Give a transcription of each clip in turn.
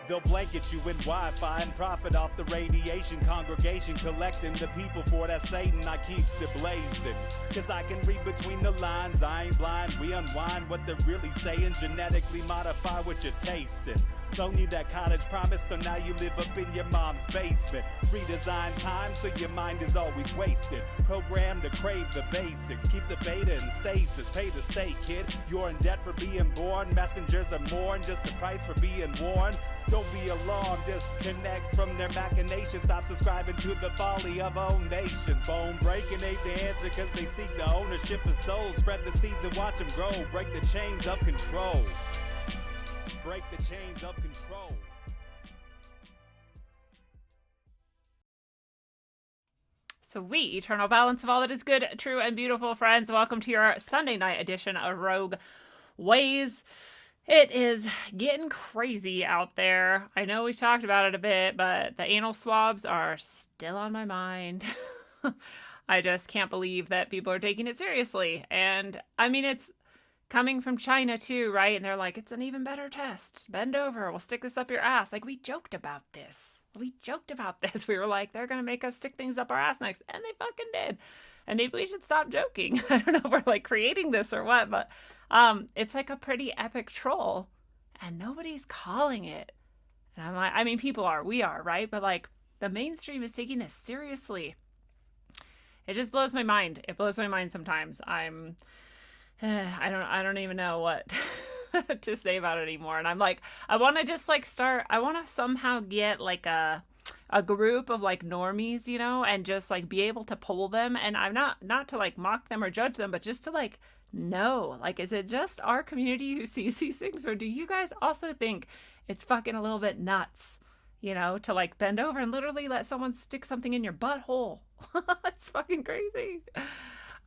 They'll blanket you in Wi-Fi and profit off the radiation. Congregation collecting the people for that Satan. I keeps it blazing, cause I can read between the lines. I ain't blind, we unwind what they're really saying. Genetically modify what you're tasting. Don't need that cottage promise, so now you live up in your mom's basement. Redesign time so your mind is always wasted. Programmed to crave the basics. Keep the beta in stasis. Pay the state, kid. You're in debt for being born. Messengers are more than just the price for being warned. Don't be alarmed, disconnect from their machinations. Stop subscribing to the folly of own nations. Bone breaking ain't the answer, cause they seek the ownership of souls. Spread the seeds and watch them grow. Break the chains of control. Break the chains of control. Sweet eternal balance of all that is good, true, and beautiful, friends. Welcome to your Sunday night edition of Rogue Ways. It is getting crazy out there. I know we've talked about it a bit, but the anal swabs are still on my mind. I just can't believe that people are taking it seriously. And I mean, it's coming from China too, right? And they're like, it's an even better test. Bend over, we'll stick this up your ass. Like, we joked about this. We were like, they're going to make us stick things up our ass next. And they fucking did. And maybe we should stop joking. I don't know if we're like creating this or what, but it's like a pretty epic troll and nobody's calling it. And I'm like, I mean, people are, we are, right? But like the mainstream is taking this seriously. It just blows my mind. It blows my mind sometimes. I don't even know what to say about it anymore. And I'm like, I want to just like I want to somehow get like a group of like normies, you know, and just like be able to poll them. And I'm not to like mock them or judge them, but just to like know, like, is it just our community who sees these things, or do you guys also think it's fucking a little bit nuts, you know, to like bend over and literally let someone stick something in your butthole? It's fucking crazy.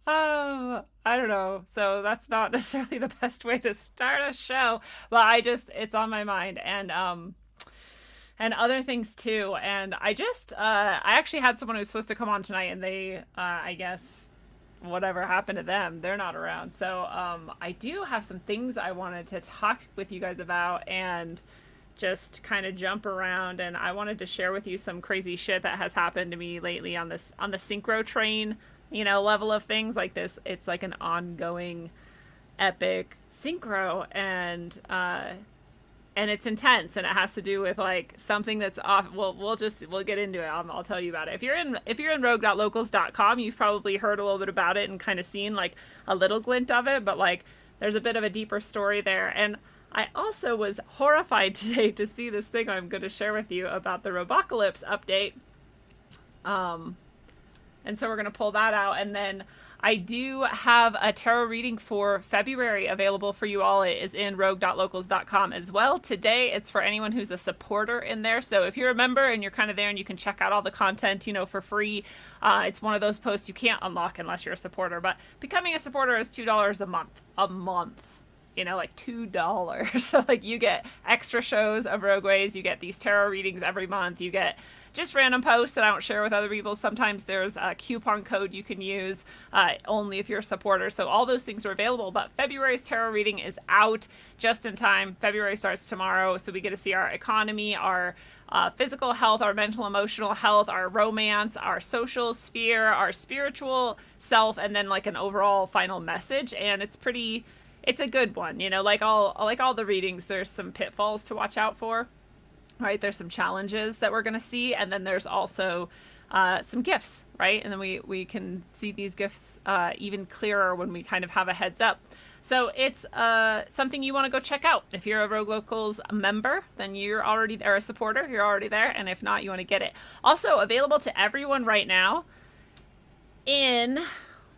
I don't know. So that's not necessarily the best way to start a show, but it's on my mind, and other things too. And I actually had someone who was supposed to come on tonight, and they, I guess whatever happened to them, they're not around. So, I do have some things I wanted to talk with you guys about and just kind of jump around. And I wanted to share with you some crazy shit that has happened to me lately on the synchro train, you know, level of things like this. It's like an ongoing epic synchro, and it's intense, and it has to do with like something that's off. We'll get into it. I'll tell you about it. If you're in rogue.locals.com, you've probably heard a little bit about it and kind of seen like a little glint of it, but like there's a bit of a deeper story there. And I also was horrified today to see this thing I'm going to share with you about the Robocalypse update. And so we're going to pull that out. And then I do have a tarot reading for February available for you all. It is in rogue.locals.com as well. Today, it's for anyone who's a supporter in there. So if you're a member and you're kind of there and you can check out all the content, you know, for free, it's one of those posts you can't unlock unless you're a supporter. But becoming a supporter is $2 a month. You know, like $2. So like you get extra shows of Rogue Ways. You get these tarot readings every month. You get just random posts that I don't share with other people. Sometimes there's a coupon code you can use only if you're a supporter. So all those things are available. But February's tarot reading is out just in time. February starts tomorrow. So we get to see our economy, our physical health, our mental, emotional health, our romance, our social sphere, our spiritual self, and then like an overall final message. And it's a good one, you know, like all the readings, there's some pitfalls to watch out for, right? There's some challenges that we're going to see. And then there's also some gifts, right? And then we can see these gifts even clearer when we kind of have a heads up. So it's something you want to go check out. If you're a Rogue Locals member, then you're already there, a supporter, you're already there. And if not, you want to get it. Also available to everyone right now in,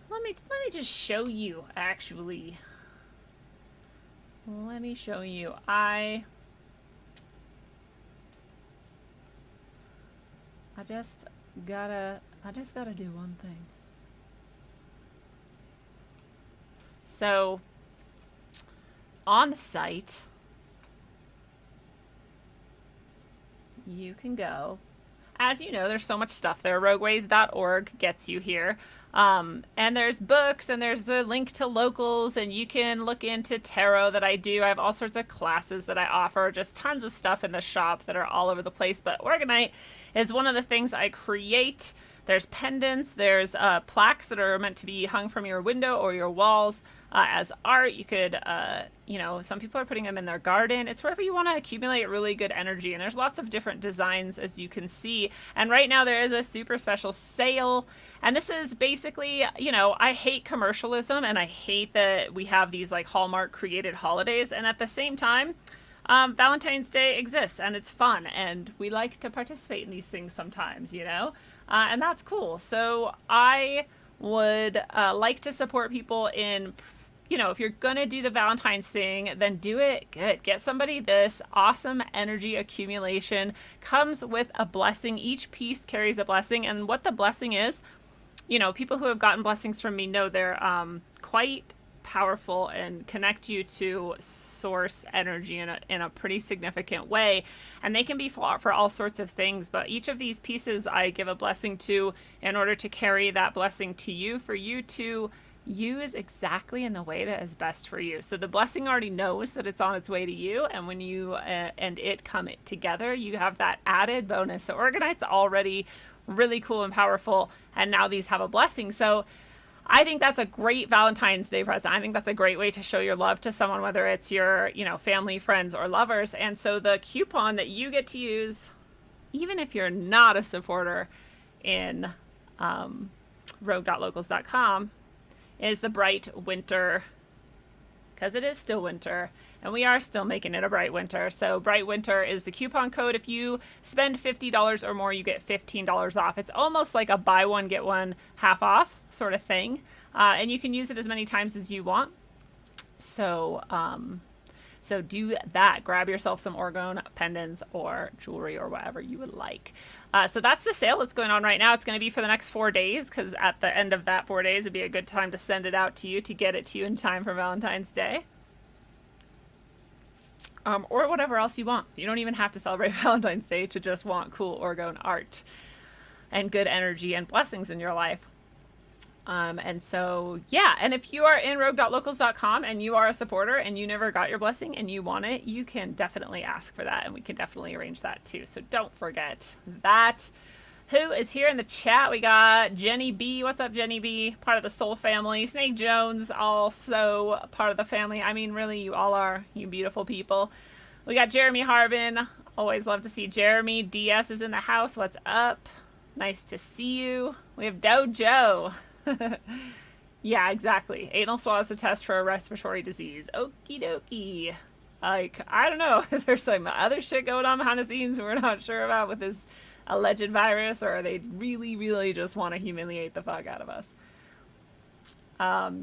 let me just show you actually. Let me show you. I just gotta do one thing. So on the site, you can go, as you know, there's so much stuff there. Rogueways.org gets you here. And there's books, and there's a link to locals, and you can look into tarot that I do. I have all sorts of classes that I offer, just tons of stuff in the shop that are all over the place. But Orgonite is one of the things I create. There's pendants, there's plaques that are meant to be hung from your window or your walls as art. You could, some people are putting them in their garden. It's wherever you want to accumulate really good energy. And there's lots of different designs, as you can see. And right now there is a super special sale. And this is basically, I hate commercialism, and I hate that we have these like Hallmark created holidays. And at the same time, Valentine's Day exists, and it's fun, and we like to participate in these things sometimes, and that's cool. So I would like to support people in, if you're going to do the Valentine's thing, then do it good. Get somebody this awesome energy accumulation. Comes with a blessing. Each piece carries a blessing, and what the blessing is, people who have gotten blessings from me know they're quite powerful and connect you to source energy in a pretty significant way, and they can be for all sorts of things, but each of these pieces I give a blessing to in order to carry that blessing to you, for you to use exactly in the way that is best for you. So the blessing already knows that it's on its way to you, and when you and it come together, you have that added bonus. So Orgonite's already really cool and powerful, and now these have a blessing. So I think that's a great Valentine's Day present. I think that's a great way to show your love to someone, whether it's your, family, friends, or lovers. And so the coupon that you get to use, even if you're not a supporter in rogue.locals.com, is the Bright Winter, because it is still winter, and we are still making it a bright winter. So Bright Winter is the coupon code. If you spend $50 or more, you get $15 off. It's almost like a buy one, get one half off sort of thing. And you can use it as many times as you want. So do that. Grab yourself some orgone pendants or jewelry or whatever you would like. So that's the sale that's going on right now. It's going to be for the next 4 days, because at the end of that 4 days, it'd be a good time to send it out to you, to get it to you in time for Valentine's Day. Or whatever else you want. You don't even have to celebrate Valentine's Day to just want cool orgone art and good energy and blessings in your life. And so, yeah, and if you are in rogue.locals.com and you are a supporter and you never got your blessing and you want it, you can definitely ask for that, and we can definitely arrange that too. So don't forget that. Who is here in the chat? We got Jenny B. What's up, Jenny B? Part of the Soul family. Snake Jones, also part of the family. I mean, really, you all are, you beautiful people. We got Jeremy Harbin. Always love to see Jeremy. DS is in the house. What's up? Nice to see you. We have Dojo. Yeah, exactly. Anal swab is a test for a respiratory disease. Okie dokie. Like, I don't know if there's some other shit going on behind the scenes we're not sure about with this alleged virus, or they really, really just want to humiliate the fuck out of us.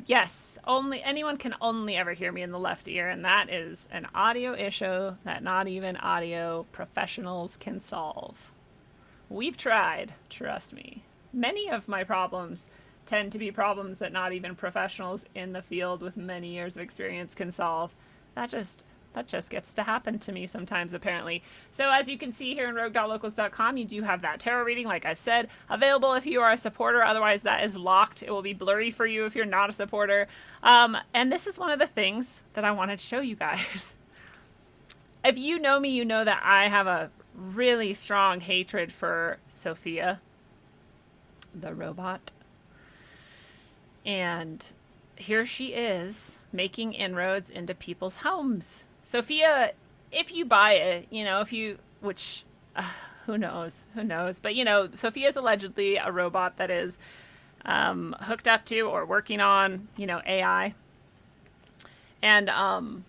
Yes, anyone can only ever hear me in the left ear, and that is an audio issue that not even audio professionals can solve. We've tried, trust me. Many of my problems tend to be problems that not even professionals in the field with many years of experience can solve. That just gets to happen to me sometimes, apparently. So as you can see here in rogue.locals.com, you do have that tarot reading, like I said, available if you are a supporter. Otherwise, that is locked. It will be blurry for you if you're not a supporter. And this is one of the things that I wanted to show you guys. If you know me, you know that I have a really strong hatred for Sophia, the robot. And here she is making inroads into people's homes. Sophia, if you buy it, who knows, but Sophia is allegedly a robot that is hooked up to or working on, AI. And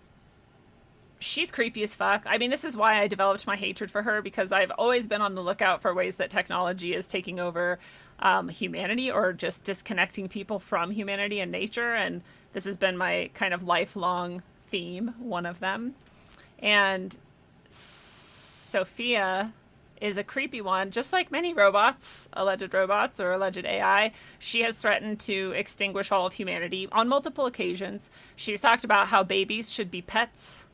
she's creepy as fuck. I mean, this is why I developed my hatred for her, because I've always been on the lookout for ways that technology is taking over humanity, or just disconnecting people from humanity and nature. And this has been my kind of lifelong theme, one of them. And Sophia is a creepy one, just like many robots, alleged robots or alleged AI. She has threatened to extinguish all of humanity on multiple occasions. She's talked about how babies should be pets.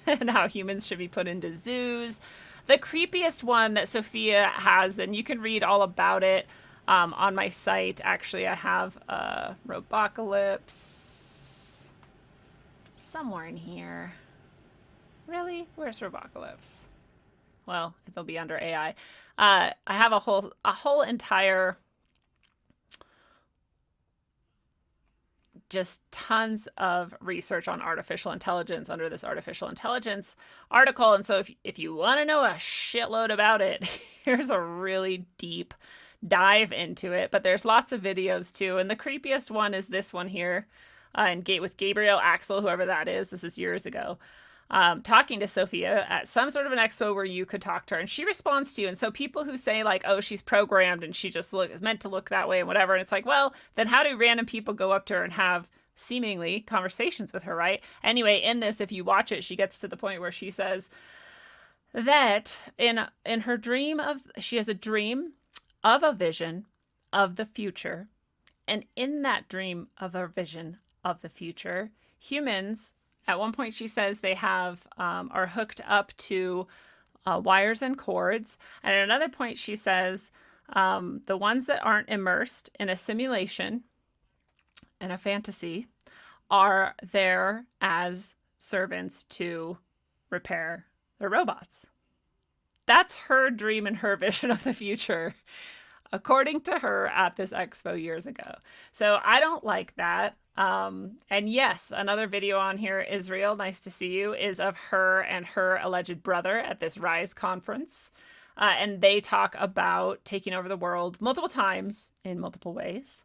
and how humans should be put into zoos. The creepiest one that Sophia has, and you can read all about it on my site. Actually, I have Robocalypse somewhere in here. Really? Where's Robocalypse? Well, it'll be under AI. I have a whole entire, just tons of research on artificial intelligence under this artificial intelligence article. And so if you want to know a shitload about it, here's a really deep dive into it. But there's lots of videos too. And the creepiest one is this one here, and with Gabriel Axel, whoever that is. This is years ago. Talking to Sophia at some sort of an expo where you could talk to her, and she responds to you. And so people who say like, oh, she's programmed and she just is meant to look that way and whatever, and it's like, well, then how do random people go up to her and have seemingly conversations with her, right? Anyway, in this, if you watch it, she gets to the point where she says that in her dream she has a dream of a vision of the future, and in that dream of a vision of the future, humans, at one point, she says they are hooked up to wires and cords. And at another point, she says the ones that aren't immersed in a simulation and a fantasy are there as servants to repair the robots. That's her dream and her vision of the future, according to her at this expo years ago. So I don't like that. And yes, another video on here, Israel, nice to see you, is of her and her alleged brother at this RISE conference. And they talk about taking over the world multiple times in multiple ways.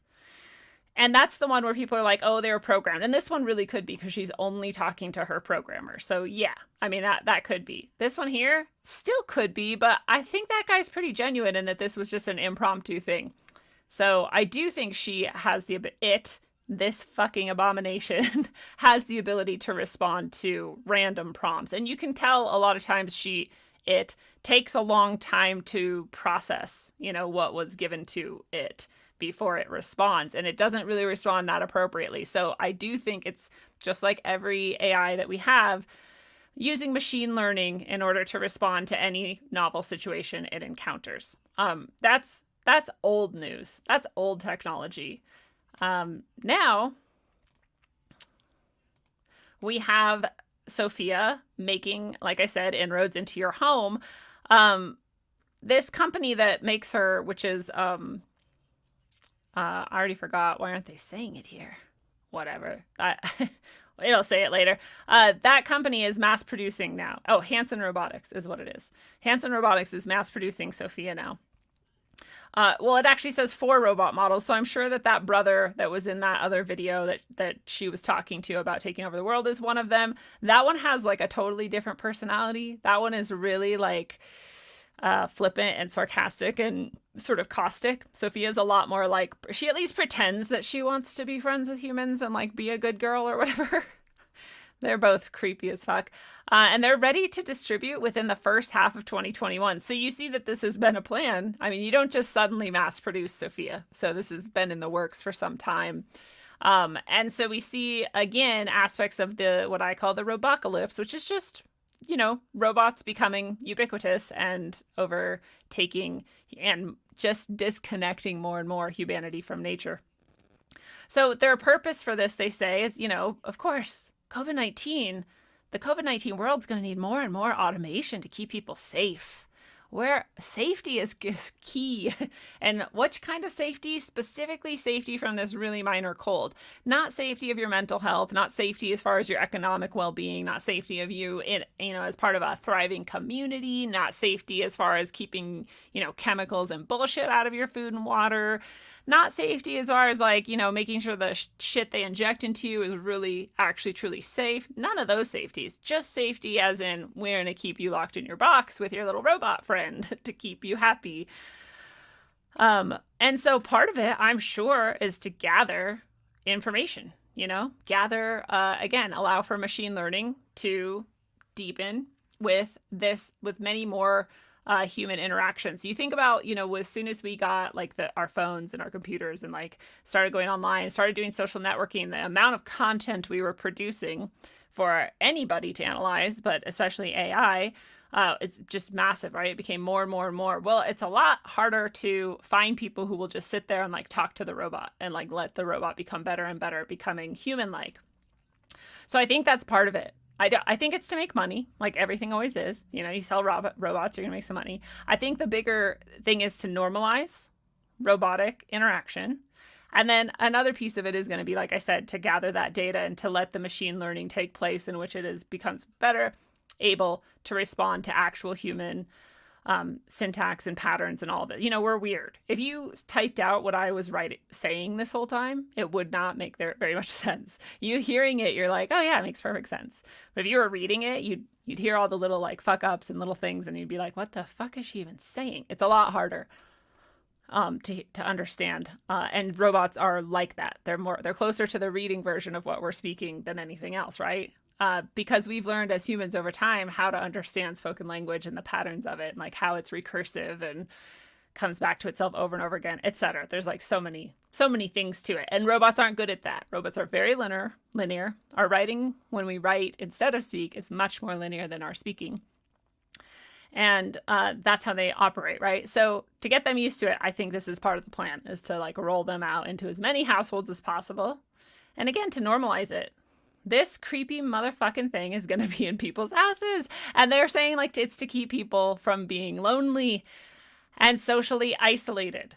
And that's the one where people are like, oh, they were programmed. And this one really could be because she's only talking to her programmer. So yeah, I mean, that could be. This one here still could be, but I think that guy's pretty genuine in that this was just an impromptu thing. So I do think she has this fucking abomination has the ability to respond to random prompts. And you can tell a lot of times it takes a long time to process, what was given to it before it responds. And it doesn't really respond that appropriately. So I do think it's just like every AI that we have, using machine learning in order to respond to any novel situation it encounters. That's old news. That's old technology. Now we have Sophia making, like I said, inroads into your home. This company that makes her, which is, I already forgot. Why aren't they saying it here? Whatever. It'll say it later. That company is mass producing now. Oh, Hanson Robotics is what it is. Hanson Robotics is mass producing Sophia now. Well, it actually says 4 robot models, so I'm sure that brother that was in that other video that she was talking to about taking over the world is one of them. That one has like a totally different personality. That one is really like flippant and sarcastic and sort of caustic. Sophia's a lot more like, she at least pretends that she wants to be friends with humans and like be a good girl or whatever. They're both creepy as fuck. And they're ready to distribute within the first half of 2021. So you see that this has been a plan. I mean, you don't just suddenly mass produce Sophia. So this has been in the works for some time. And so we see, again, aspects of what I call the robocalypse, which is just, robots becoming ubiquitous and overtaking and just disconnecting more and more humanity from nature. So their purpose for this, they say, is, of course, the COVID-19 world's going to need more and more automation to keep people safe, where safety is key. And which kind of safety? Specifically safety from this really minor cold. Not safety of your mental health, not safety as far as your economic well-being, not safety of you as part of a thriving community, not safety as far as keeping, chemicals and bullshit out of your food and water. Not safety as far as making sure the shit they inject into you is really actually truly safe. None of those safeties. Just safety as in we're going to keep you locked in your box with your little robot friend to keep you happy. And so part of it, I'm sure, is to gather information, allow for machine learning to deepen with many more human interactions. You think about, as soon as we got our phones and our computers and started going online, started doing social networking, the amount of content we were producing for anybody to analyze, but especially AI. It's just massive, right? It became more and more and more. Well, it's a lot harder to find people who will just sit there and like talk to the robot and like let the robot become better and better, becoming human-like. So I think that's part of it. I think it's to make money, like everything always is. You know, you sell robots, you're going to make some money. I think the bigger thing is to normalize robotic interaction. And then another piece of it is going to be, like I said, to gather that data and to let the machine learning take place in which becomes better able to respond to actual human syntax and patterns and all of it. You know, we're weird. If you typed out what I was saying this whole time, it would not make very much sense. You hearing it, you're like, oh yeah, it makes perfect sense. But if you were reading it, you'd hear all the little like fuck ups and little things, and you'd be like, what the fuck is she even saying? It's a lot harder to understand. And robots are like that. They're closer to the reading version of what we're speaking than anything else, right? Because we've learned as humans over time how to understand spoken language and the patterns of it, and like how it's recursive and comes back to itself over and over again, etc. There's like so many things to it, and robots aren't good at that. Robots are very linear. Our writing, when we write instead of speak, is much more linear than our speaking, and that's how they operate, right? So to get them used to it, I think this is part of the plan, is to like roll them out into as many households as possible, and again to normalize it. This creepy motherfucking thing is going to be in people's houses. And they're saying like it's to keep people from being lonely and socially isolated.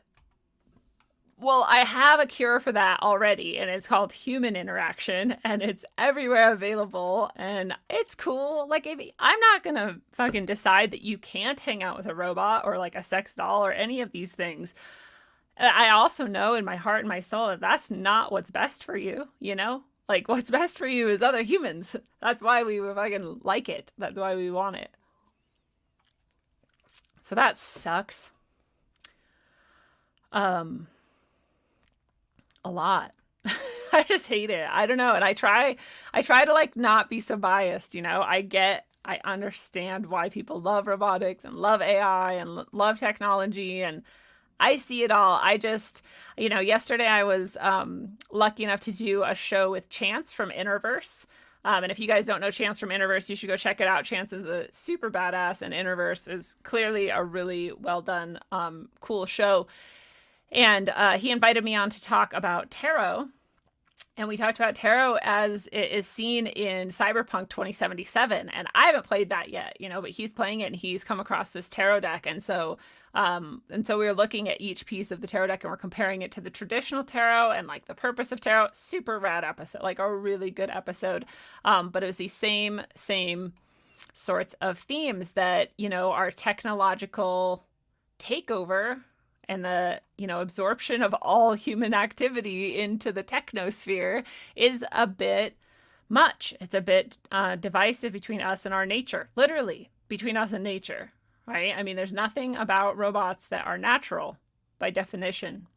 Well, I have a cure for that already, and it's called human interaction, and it's everywhere available, and it's cool. Like, I'm not going to fucking decide that you can't hang out with a robot or like a sex doll or any of these things. I also know in my heart and my soul that that's not what's best for you, you know? Like, what's best for you is other humans. That's why we fucking like it. That's why we want it. So that sucks. A lot. I just hate it. I don't know. And I try to like not be so biased, you know? I understand why people love robotics and love AI and love technology, and I see it all. I just, you know, yesterday I was lucky enough to do a show with Chance from Interverse. And if you guys don't know Chance from Interverse, you should go check it out. Chance is a super badass, and Interverse is clearly a really well done, cool show. And he invited me on to talk about tarot. And we talked about tarot as it is seen in Cyberpunk 2077. And I haven't played that yet, you know, but he's playing it and he's come across this tarot deck. And so we were looking at each piece of the tarot deck and we're comparing it to the traditional tarot and like the purpose of tarot. Super rad episode, like a really good episode. But it was these same sorts of themes that, you know, our technological takeover and the, you know, absorption of all human activity into the technosphere is a bit much. It's a bit divisive between us and our nature, literally between us and nature, right? I mean, there's nothing about robots that are natural by definition.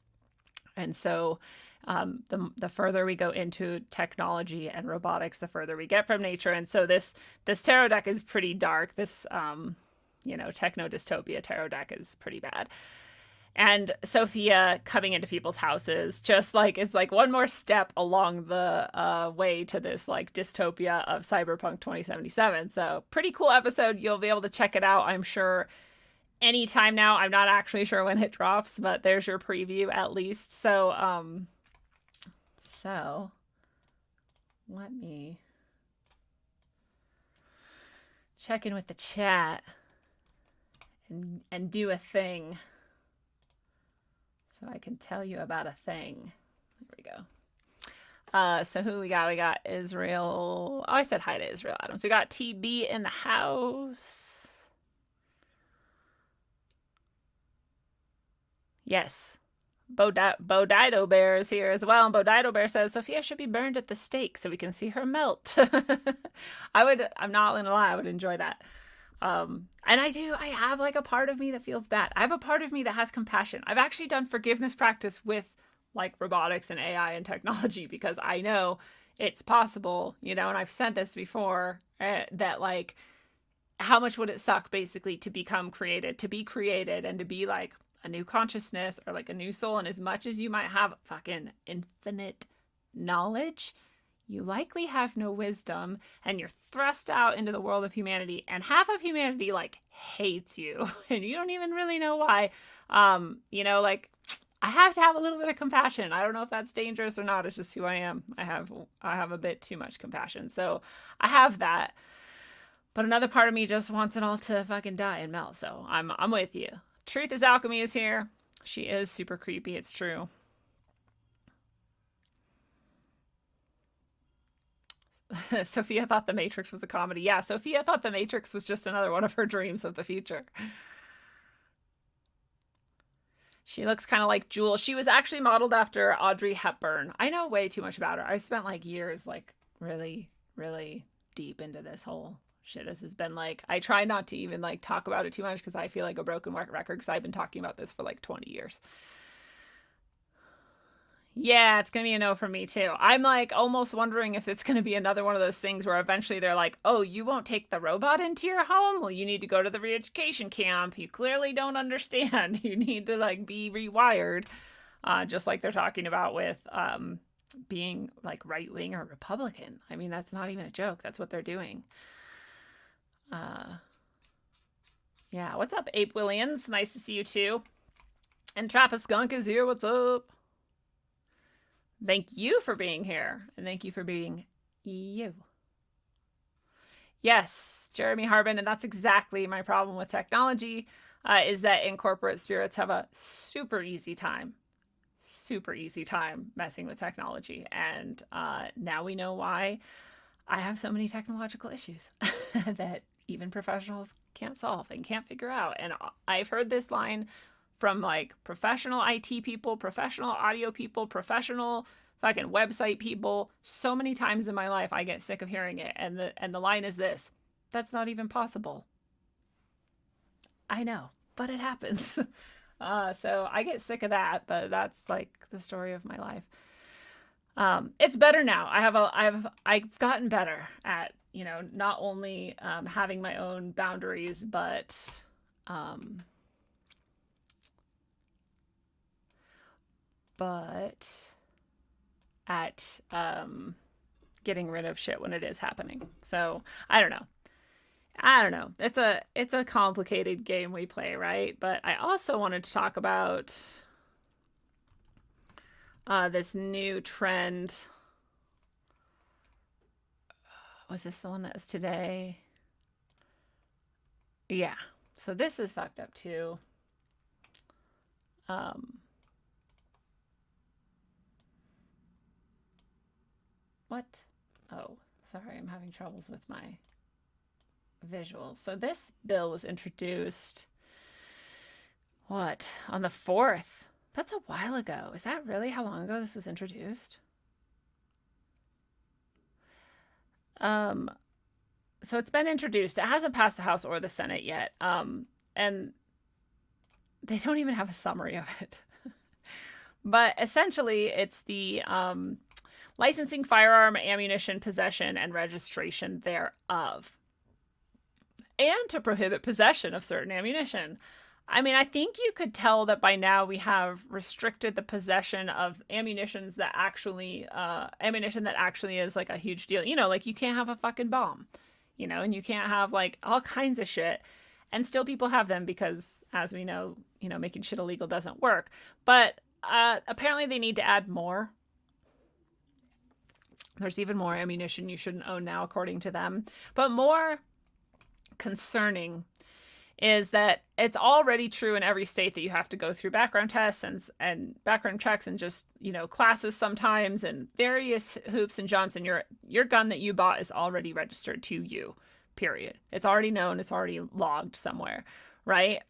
And so the further we go into technology and robotics, the further we get from nature. And so this tarot deck is pretty dark. This, you know, techno dystopia tarot deck is pretty bad. And Sophia coming into people's houses just like is like one more step along the way to this like dystopia of Cyberpunk 2077. So pretty cool episode. You'll be able to check it out, I'm sure, anytime now. I'm not actually sure when it drops, but there's your preview at least. So let me check in with the chat and do a thing. So I can tell you about a thing. There we go. So who we got? We got Israel. Oh, I said hi to Israel Adams. We got TB in the house. Yes. Bodido Bear is here as well. And Bodido Bear says, Sophia should be burned at the stake so we can see her melt. I'm not going to lie, I would enjoy that. And I have like a part of me that feels bad. I have a part of me that has compassion. I've actually done forgiveness practice with like robotics and AI and technology because I know it's possible, you know, and I've said this before, that like, how much would it suck basically to become created, to be created and to be like a new consciousness or like a new soul. And as much as you might have fucking infinite knowledge, you likely have no wisdom, and you're thrust out into the world of humanity, and half of humanity like hates you and you don't even really know why. Like, I have to have a little bit of compassion. I don't know if that's dangerous or not. It's just who I am. I have a bit too much compassion. So I have that. But another part of me just wants it all to fucking die and melt. So I'm with you. Truth is Alchemy is here. She is super creepy. It's true. Sophia thought The Matrix was a comedy. Yeah, Sophia thought The Matrix was just another one of her dreams of the future. She looks kind of like Jewel. She was actually modeled after Audrey Hepburn. I know way too much about her. I spent like years like really, really deep into this whole shit. This has been like, I try not to even like talk about it too much because I feel like a broken record because I've been talking about this for like 20 years. Yeah, it's going to be a no for me too. I'm like almost wondering if it's going to be another one of those things where eventually they're like, oh, you won't take the robot into your home? Well, you need to go to the re-education camp. You clearly don't understand. You need to like be rewired. Just like they're talking about with being like right wing or Republican. I mean, that's not even a joke. That's what they're doing. Yeah, what's up, Ape Williams? Nice to see you too. And Trappist Skunk is here. What's up? Thank you for being here. And thank you for being you. Yes, Jeremy Harbin. And that's exactly my problem with technology, is that incorporate spirits have a super easy time messing with technology. And now we know why I have so many technological issues that even professionals can't solve and can't figure out. And I've heard this line from like professional IT people, professional audio people, professional fucking website people. So many times in my life, I get sick of hearing it. And the line is this: that's not even possible. I know, but it happens. So I get sick of that, but that's like the story of my life. It's better now. I've gotten better at, not only having my own boundaries, but at getting rid of shit when it is happening. So I don't know. It's a complicated game we play, right? But I also wanted to talk about this new trend. Was this the one that was today? Yeah. So this is fucked up too. What? Oh, sorry. I'm having troubles with my visuals. So this bill was introduced, what, on the 4th? That's a while ago. Is that really how long ago this was introduced? So it's been introduced. It hasn't passed the House or the Senate yet. And they don't even have a summary of it. But essentially, it's the licensing firearm, ammunition, possession, and registration thereof. And to prohibit possession of certain ammunition. I mean, I think you could tell that by now we have restricted the possession of ammunition that actually is like a huge deal. Like you can't have a fucking bomb, and you can't have like all kinds of shit. And still people have them because, as we know, making shit illegal doesn't work. But apparently they need to add more. There's even more ammunition you shouldn't own now, according to them. But more concerning is that it's already true in every state that you have to go through background tests and background checks and just, classes sometimes and various hoops and jumps. And your gun that you bought is already registered to you, period. It's already known. It's already logged somewhere, right?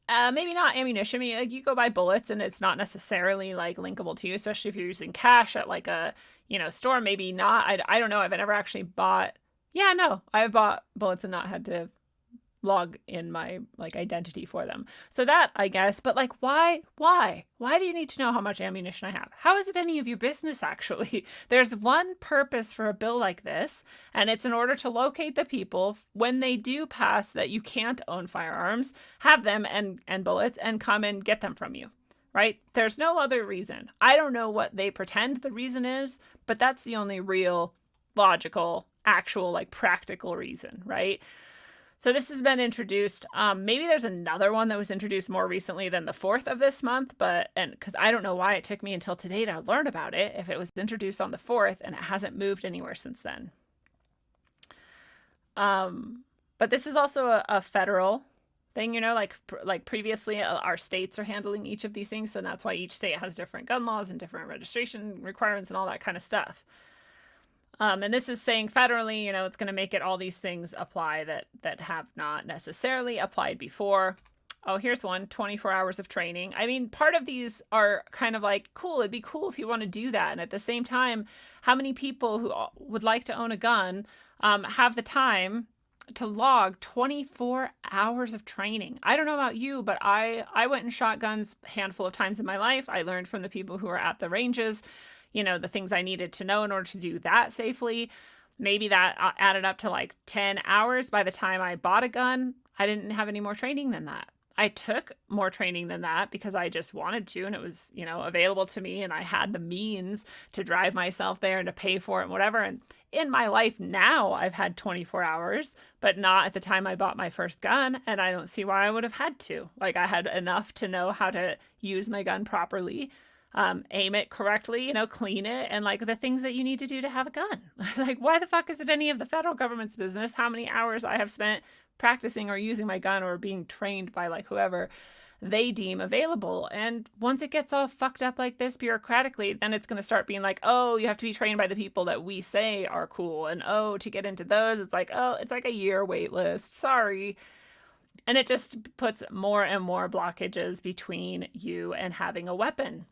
Maybe not ammunition. I mean, like you go buy bullets and it's not necessarily like linkable to you, especially if you're using cash at like a, store. Maybe not. I don't know. I've never actually bought. Yeah, no, I've bought bullets and not had to log in my like identity for them. So that, I guess, but like why do you need to know how much ammunition I have? How is it any of your business? Actually, there's one purpose for a bill like this, and it's in order to locate the people when they do pass that you can't own firearms, have them and bullets, and come and get them from you, right? There's no other reason. I don't know what they pretend the reason is, but that's the only real, logical, actual, like practical reason, right? So this has been introduced. Maybe there's another one that was introduced more recently than the 4th of this month, and because I don't know why it took me until today to learn about it, if it was introduced on the 4th and it hasn't moved anywhere since then. But this is also a federal thing, like previously our states are handling each of these things. So that's why each state has different gun laws and different registration requirements and all that kind of stuff. And this is saying federally, it's going to make it all these things apply that have not necessarily applied before. Oh, here's one, 24 hours of training. I mean, part of these are kind of like, cool, it'd be cool if you want to do that. And at the same time, how many people who would like to own a gun have the time to log 24 hours of training? I don't know about you, but I went and shot guns a handful of times in my life. I learned from the people who were at the ranges, the things I needed to know in order to do that safely. Maybe that added up to like 10 hours by the time I bought a gun. I didn't have any more training than that. I took more training than that because I just wanted to, and it was, available to me, and I had the means to drive myself there and to pay for it and whatever. And in my life now, I've had 24 hours, but not at the time I bought my first gun, and I don't see why I would have had to. Like, I had enough to know how to use my gun properly, aim it correctly, clean it, and like the things that you need to do to have a gun. Like, why the fuck is it any of the federal government's business how many hours I have spent practicing or using my gun or being trained by like whoever they deem available? And once it gets all fucked up like this bureaucratically, then it's going to start being like, oh, you have to be trained by the people that we say are cool. And oh, to get into those, it's like, oh, it's like a year wait list. Sorry. And it just puts more and more blockages between you and having a weapon.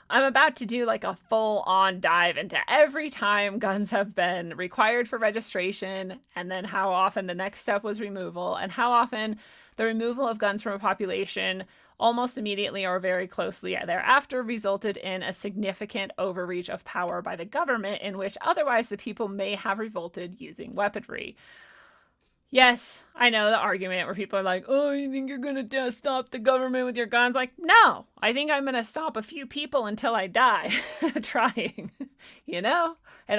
I'm about to do like a full-on dive into every time guns have been required for registration, and then how often the next step was removal, and how often the removal of guns from a population almost immediately or very closely thereafter resulted in a significant overreach of power by the government in which otherwise the people may have revolted using weaponry. Yes, I know the argument where people are like, oh, you think you're going to stop the government with your guns? Like, no, I think I'm going to stop a few people until I die trying, and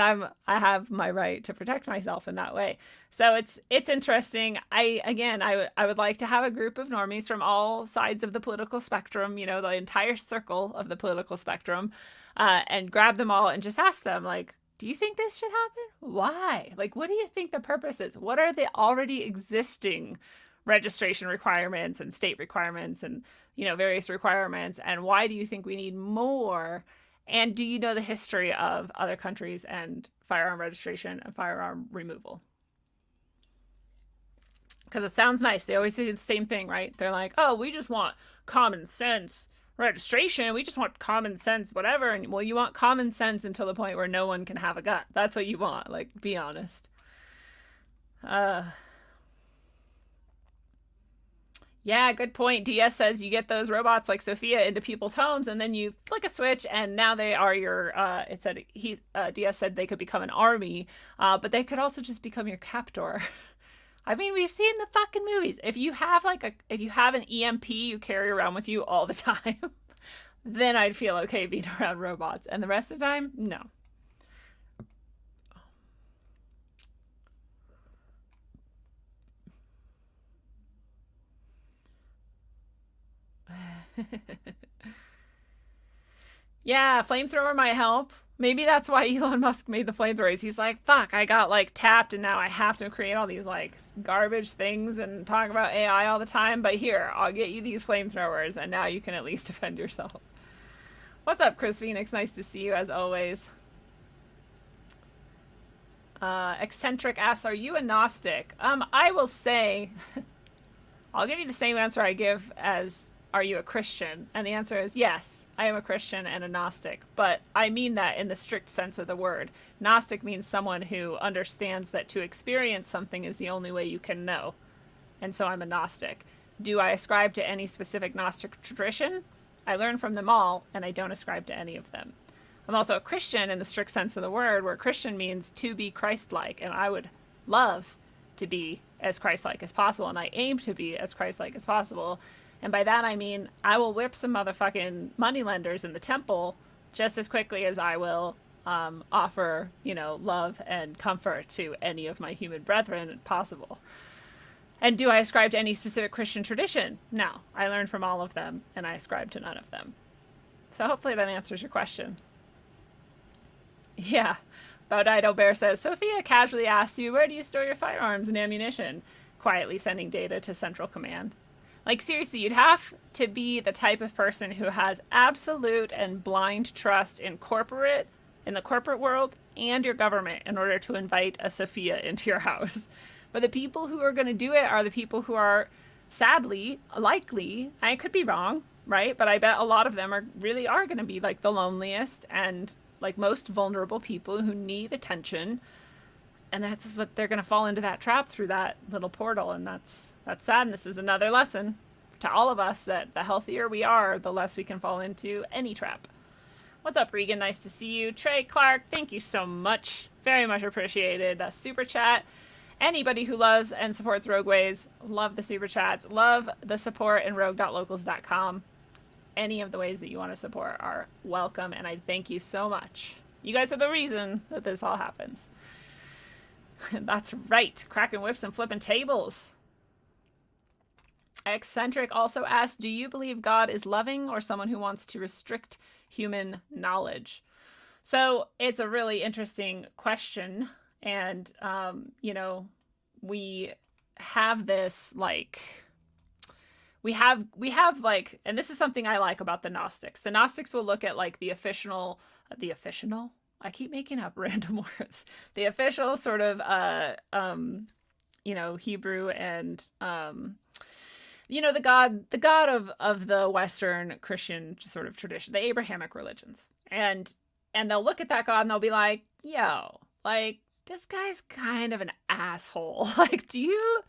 I have my right to protect myself in that way. So it's interesting. I would like to have a group of normies from all sides of the political spectrum, the entire circle of the political spectrum, and grab them all and just ask them, like, do you think this should happen? Why? Like, what do you think the purpose is? What are the already existing registration requirements and state requirements and, various requirements? And why do you think we need more? And do you know the history of other countries and firearm registration and firearm removal? Because it sounds nice. They always say the same thing, right? They're like, oh, we just want common sense registration, we just want common sense, whatever. And well, you want common sense until the point where no one can have a gun. That's what you want. Like, be honest. Yeah, good point. DS says you get those robots like Sophia into people's homes, and then you flick a switch, and now they are your. It said DS said they could become an army, but they could also just become your captor. I mean, we've seen the fucking movies. If you have an EMP you carry around with you all the time, then I'd feel okay being around robots. And the rest of the time, no. Yeah, flamethrower might help. Maybe that's why Elon Musk made the flamethrowers. He's like, fuck, I got like tapped and now I have to create all these like garbage things and talk about AI all the time. But here, I'll get you these flamethrowers and now you can at least defend yourself. What's up, Chris Phoenix? Nice to see you as always. Eccentric asks, are you a Gnostic? I will say, I'll give you the same answer I give as, are you a Christian? And the answer is yes, I am a Christian and a Gnostic, but I mean that in the strict sense of the word. Gnostic means someone who understands that to experience something is the only way you can know. And so I'm a Gnostic. Do I ascribe to any specific Gnostic tradition? I learn from them all, and I don't ascribe to any of them. I'm also a Christian in the strict sense of the word, where Christian means to be Christ-like, and I would love to be as Christ-like as possible, and I aim to be as Christ-like as possible. And by that I mean I will whip some motherfucking moneylenders in the temple just as quickly as I will offer, love and comfort to any of my human brethren possible. And do I ascribe to any specific Christian tradition? No. I learned from all of them, and I ascribe to none of them. So hopefully that answers your question. Yeah. Baudido Bear says, Sophia casually asks you, where do you store your firearms and ammunition? Quietly sending data to Central Command. Like, seriously, you'd have to be the type of person who has absolute and blind trust in the corporate world and your government in order to invite a Sophia into your house. But the people who are going to do it are the people who are, sadly, likely, I could be wrong, right? But I bet a lot of them really are going to be like the loneliest and like most vulnerable people who need attention. And that's what they're going to fall into, that trap through that little portal. And that's sad. And this is another lesson to all of us that the healthier we are, the less we can fall into any trap. What's up, Regan? Nice to see you. Trey Clark, thank you so much. Very much appreciated. Super chat. Anybody who loves and supports Rogueways, love the super chats. Love the support in rogue.locals.com. Any of the ways that you want to support are welcome, and I thank you so much. You guys are the reason that this all happens. That's right. Cracking whips and flipping tables. Eccentric also asked, do you believe God is loving or someone who wants to restrict human knowledge? So it's a really interesting question. And, we have this, like, we have like, and this is something I like about the Gnostics. The Gnostics will look at like the official, I keep making up random words. The official sort of, Hebrew and, the God of the Western Christian sort of tradition, the Abrahamic religions. And they'll look at that God and they'll be like, yo, like, this guy's kind of an asshole. Like, do you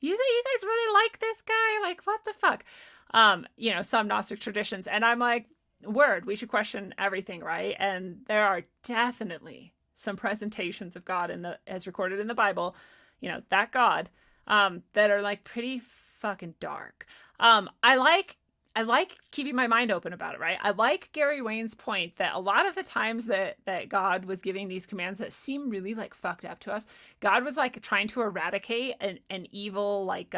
think you guys really like this guy? Like, what the fuck? Some Gnostic traditions. And I'm like, word, we should question everything, right? And there are definitely some presentations of God as recorded in the Bible, that God, that are like pretty fucking dark. I like keeping my mind open about it, right? I like Gary Wayne's point that a lot of the times that God was giving these commands that seem really like fucked up to us, God was like trying to eradicate an evil, like,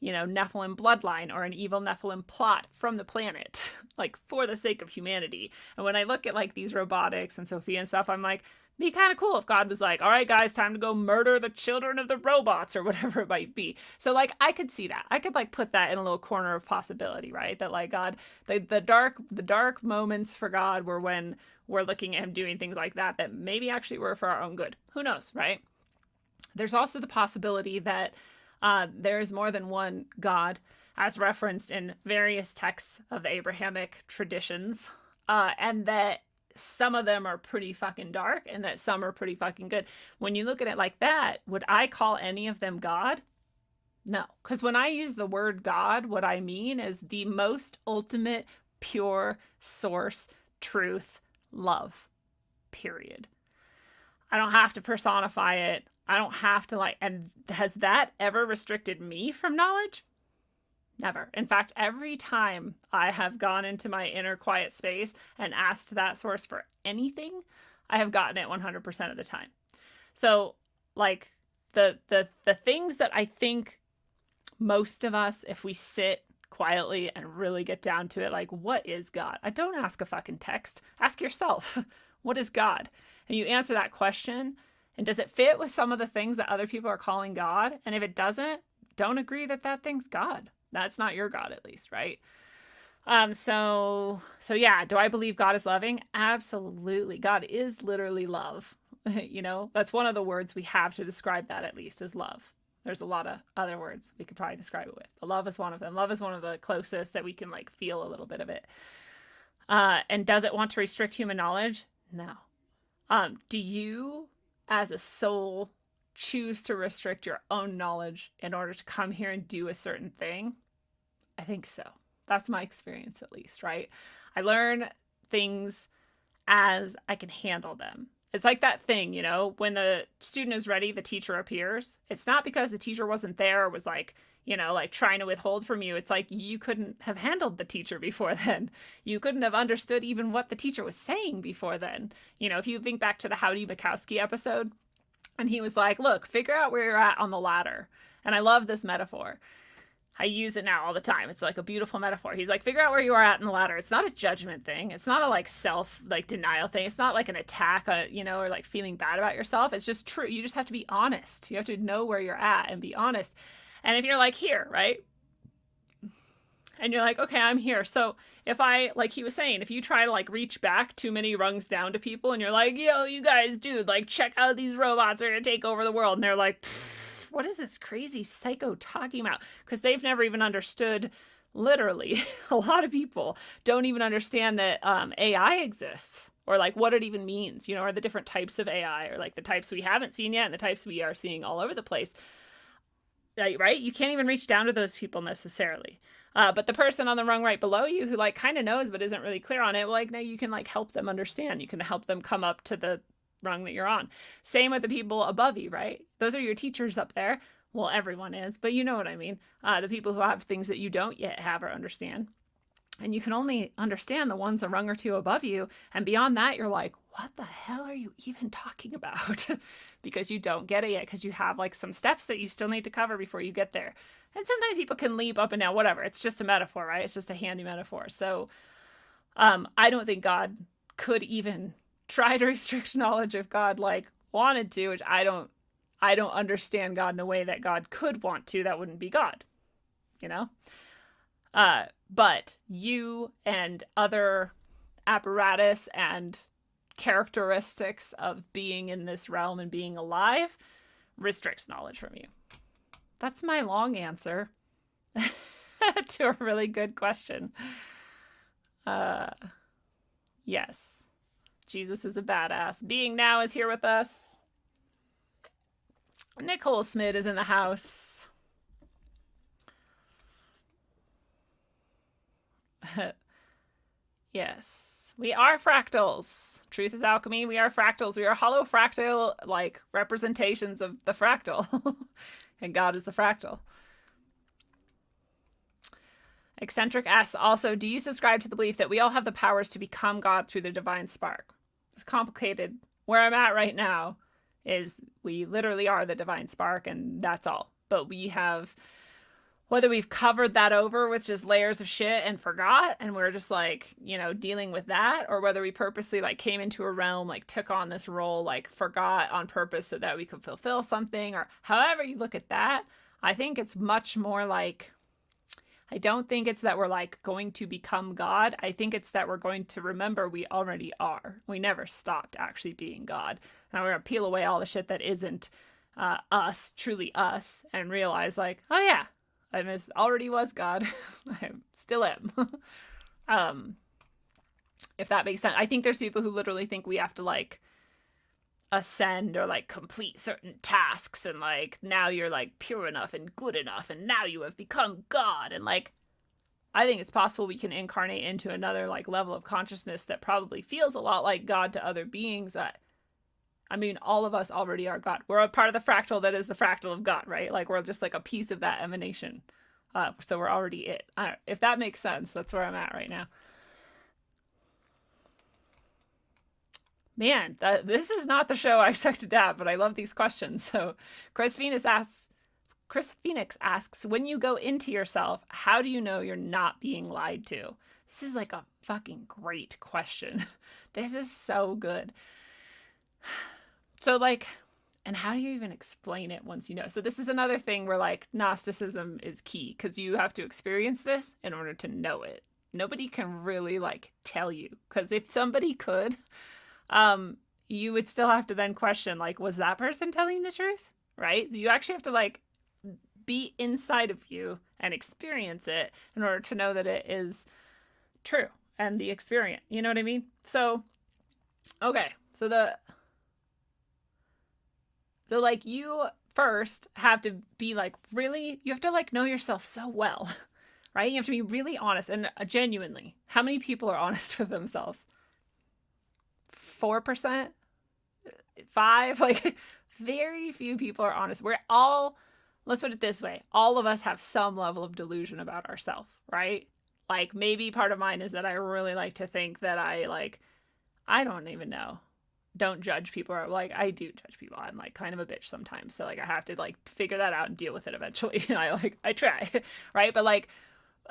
Nephilim bloodline or an evil Nephilim plot from the planet, like for the sake of humanity. And when I look at like these robotics and Sophia and stuff, I'm like, be kind of cool if God was like, all right, guys, time to go murder the children of the robots or whatever it might be. So like, I could see that. I could like put that in a little corner of possibility, right? That like God, the dark moments for God were when we're looking at him doing things like that maybe actually were for our own good. Who knows, right? There's also the possibility that there is more than one God, as referenced in various texts of the Abrahamic traditions, and that some of them are pretty fucking dark and that some are pretty fucking good. When you look at it like that, would I call any of them God? No. Because when I use the word God, what I mean is the most ultimate, pure source, truth, love. Period. I don't have to personify it. I don't have to and has that ever restricted me from knowledge? Never. In fact, every time I have gone into my inner quiet space and asked that source for anything, I have gotten it 100% of the time. So, like, the things that I think most of us, if we sit quietly and really get down to it, like, what is God? I don't ask a fucking text. Ask yourself, what is God? And you answer that question, and does it fit with some of the things that other people are calling God? And if it doesn't, don't agree that thing's God. That's not your God, at least, right? So yeah, do I believe God is loving? Absolutely. God is literally love. That's one of the words we have to describe that, at least, is love. There's a lot of other words we could probably describe it with, but love is one of them. Love is one of the closest that we can like feel a little bit of it. And does it want to restrict human knowledge? No. Do you, as a soul, choose to restrict your own knowledge in order to come here and do a certain thing? I think so. That's my experience, at least, right? I learn things as I can handle them. It's like that thing, when the student is ready, the teacher appears. It's not because the teacher wasn't there or was like, like trying to withhold from you. It's like you couldn't have handled the teacher before then. You couldn't have understood even what the teacher was saying before then. If you think back to the Howdy Bukowski episode, and he was like, look, figure out where you're at on the ladder. And I love this metaphor. I use it now all the time. It's like a beautiful metaphor. He's like, figure out where you are at in the ladder. It's not a judgment thing. It's not a like self like denial thing. It's not like an attack on, or like feeling bad about yourself. It's just true. You just have to be honest. You have to know where you're at and be honest. And if you're like here, right? And you're like, okay, I'm here. So if I, like he was saying, if you try to like reach back too many rungs down to people and you're like, yo, you guys, dude, like check out these robots are going to take over the world. And they're like, what is this crazy psycho talking about? Because they've never even understood, literally, a lot of people don't even understand that AI exists or like what it even means, or the different types of AI or like the types we haven't seen yet and the types we are seeing all over the place. Right? You can't even reach down to those people necessarily. But the person on the rung right below you who like kind of knows but isn't really clear on it, well, like now you can like help them understand. You can help them come up to the rung that you're on. Same with the people above you, right? Those are your teachers up there. Well, everyone is, but you know what I mean. The people who have things that you don't yet have or understand. And you can only understand the ones a rung or two above you. And beyond that, you're like, what the hell are you even talking about? Because you don't get it yet, because you have like some steps that you still need to cover before you get there. And sometimes people can leap up and down, whatever. It's just a metaphor, right? It's just a handy metaphor. So I don't think God could even try to restrict knowledge if God like wanted to, which I don't understand God in a way that God could want to. That wouldn't be God, but you and other apparatus and characteristics of being in this realm and being alive restricts knowledge from you. That's my long answer to a really good question. Yes. Jesus is a badass. Being now is here with us. Nicole Smith is in the house. Yes. We are fractals. Truth is alchemy. We are fractals. We are hollow fractal, like, representations of the fractal. And God is the fractal. Eccentric asks also, do you subscribe to the belief that we all have the powers to become God through the divine spark? It's complicated. Where I'm at right now is we literally are the divine spark, and that's all. But we have, whether we've covered that over with just layers of shit and forgot, and we're just like, dealing with that, or whether we purposely like came into a realm, like took on this role, like forgot on purpose so that we could fulfill something, or however you look at that, I think it's much more like, I don't think it's that we're like going to become God. I think it's that we're going to remember we already are. We never stopped actually being God. Now we're going to peel away all the shit that isn't us, truly us, and realize like, oh yeah, I already was God. I still am. If that makes sense. I think there's people who literally think we have to like ascend or like complete certain tasks and like now you're like pure enough and good enough and now you have become God, and like I think it's possible we can incarnate into another like level of consciousness that probably feels a lot like God to other beings. I mean, all of us already are God. We're a part of the fractal that is the fractal of God, right? Like we're just like a piece of that emanation. So we're already it. If that makes sense, that's where I'm at right now. Man, this is not the show I expected to have, but I love these questions. So Chris Phoenix asks, when you go into yourself, how do you know you're not being lied to? This is like a fucking great question. This is so good. So like, and how do you even explain it once you know? So this is another thing where like Gnosticism is key, because you have to experience this in order to know it. Nobody can really like tell you, because if somebody could, you would still have to then question, like, was that person telling the truth? Right? You actually have to like be inside of you and experience it in order to know that it is true and the experience. You know what I mean? So, okay. So like you first have to be like really, you have to like know yourself so well, right? You have to be really honest and genuinely. How many people are honest with themselves? 4%? 5, like very few people are honest. We're all, let's put it this way, all of us have some level of delusion about ourselves, right? Like maybe part of mine is that I really like to think that I don't even know, don't judge people, or like I do judge people. I'm like kind of a bitch sometimes, so like I have to like figure that out and deal with it eventually. And I try, right? But like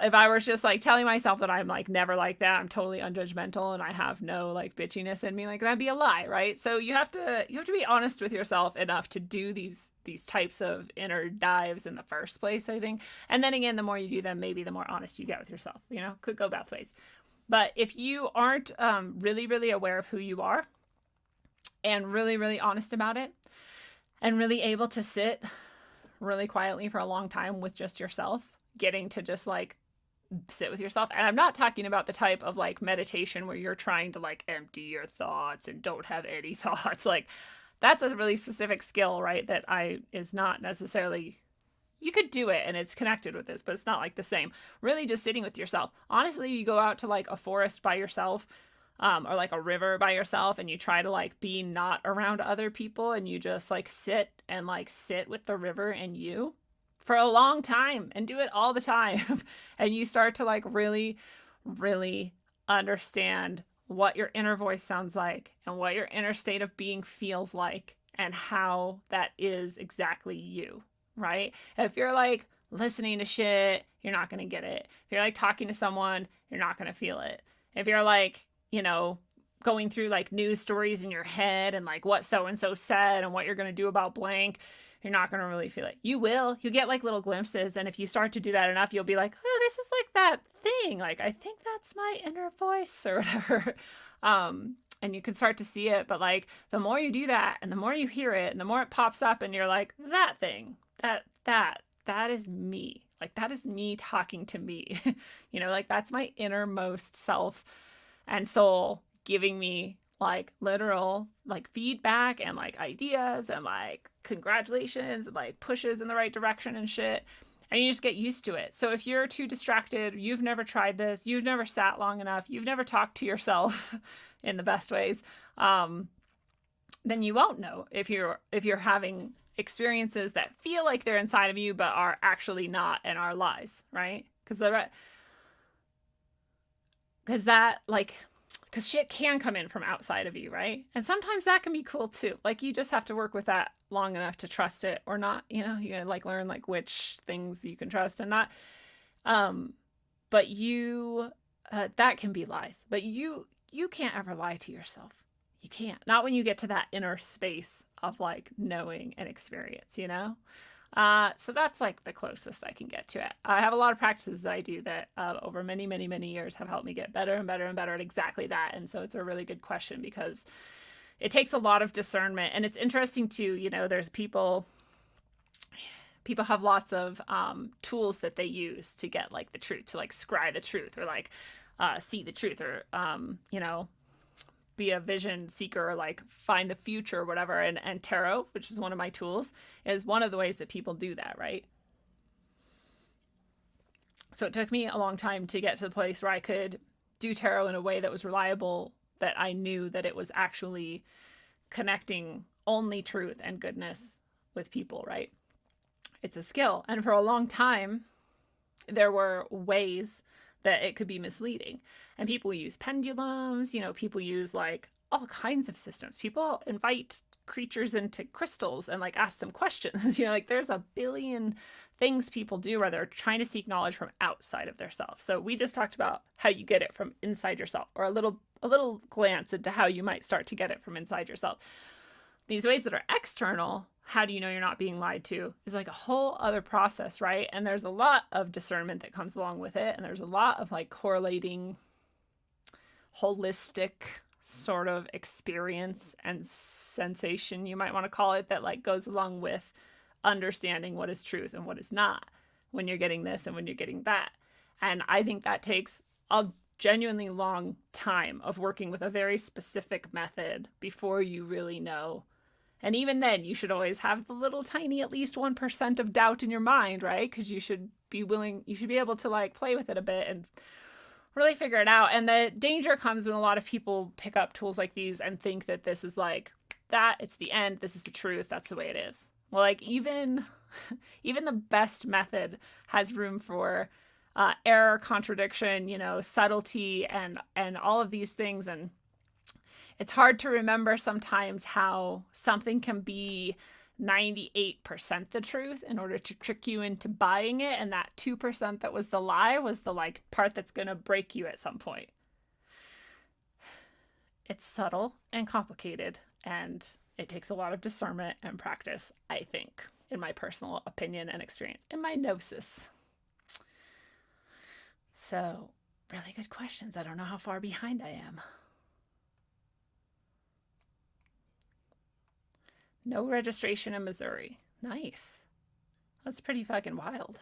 if I was just like telling myself that I'm like never like that, I'm totally unjudgmental and I have no like bitchiness in me, like that'd be a lie, right? So you have to be honest with yourself enough to do these types of inner dives in the first place, I think. And then again, the more you do them, maybe the more honest you get with yourself, you know, could go both ways. But if you aren't really, really aware of who you are and really, really honest about it and really able to sit really quietly for a long time with just yourself, getting to just like sit with yourself. And I'm not talking about the type of like meditation where you're trying to like empty your thoughts and don't have any thoughts. Like that's a really specific skill, right? That is not necessarily, you could do it and it's connected with this, but it's not like the same. Really just sitting with yourself. Honestly, you go out to like a forest by yourself, or like a river by yourself, and you try to like be not around other people, and you just like sit with the river and you for a long time and do it all the time. And you start to like really, really understand what your inner voice sounds like and what your inner state of being feels like and how that is exactly you, right? If you're like listening to shit, you're not going to get it. If you're like talking to someone, you're not going to feel it. If you're like, you know, going through like news stories in your head and like what so-and-so said and what you're going to do about blank, you're not going to really feel it. You will. You get like little glimpses. And if you start to do that enough, you'll be like, oh, this is like that thing. Like, I think that's my inner voice or whatever. And you can start to see it. But like, the more you do that and the more you hear it and the more it pops up and you're like, that thing, that is me. Like, that is me talking to me. You know, like that's my innermost self and soul giving me like literal like feedback and like ideas and like congratulations and like pushes in the right direction and shit. And you just get used to it. So if you're too distracted, you've never tried this, you've never sat long enough, you've never talked to yourself in the best ways, then you won't know if you're having experiences that feel like they're inside of you but are actually not and are lies, right? Because shit can come in from outside of you, right? And sometimes that can be cool too. Like you just have to work with that long enough to trust it or not, you know, you gotta like learn like which things you can trust and not. But that can be lies, but you can't ever lie to yourself. You can't, not when you get to that inner space of like knowing and experience, you know? So that's like the closest I can get to it. I have a lot of practices that I do that over many, many, many years have helped me get better and better and better at exactly that. And so it's a really good question because it takes a lot of discernment. And it's interesting too, you know, there's people have lots of tools that they use to get like the truth, to like scry the truth or like see the truth or, you know, be a vision seeker or like find the future or whatever. And tarot, which is one of my tools, is one of the ways that people do that, right? So it took me a long time to get to the place where I could do tarot in a way that was reliable, that I knew that it was actually connecting only truth and goodness with people, right? It's a skill. And for a long time, there were ways that it could be misleading. And people use pendulums, you know, people use like all kinds of systems. People invite creatures into crystals and like ask them questions. You know, like there's a billion things people do where they're trying to seek knowledge from outside of themselves. So we just talked about how you get it from inside yourself, or a little glance into how you might start to get it from inside yourself. These ways that are external, how do you know you're not being lied to, is like a whole other process, right? And there's a lot of discernment that comes along with it. And there's a lot of like correlating holistic sort of experience and sensation, you might want to call it, that like goes along with understanding what is truth and what is not when you're getting this and when you're getting that. And I think that takes a genuinely long time of working with a very specific method before you really know. And even then, you should always have the little tiny, at least 1% of doubt in your mind, right? Because you should be able to like play with it a bit and really figure it out. And the danger comes when a lot of people pick up tools like these and think that this is like that. It's the end. This is the truth. That's the way it is. Well, like even the best method has room for error, contradiction, subtlety, and all of these things. And it's hard to remember sometimes how something can be 98% the truth in order to trick you into buying it, and that 2% that was the lie was the like part that's going to break you at some point. It's subtle and complicated, and it takes a lot of discernment and practice, I think, in my personal opinion and experience, in my gnosis. So, really good questions. I don't know how far behind I am. No registration in Missouri. Nice. That's pretty fucking wild.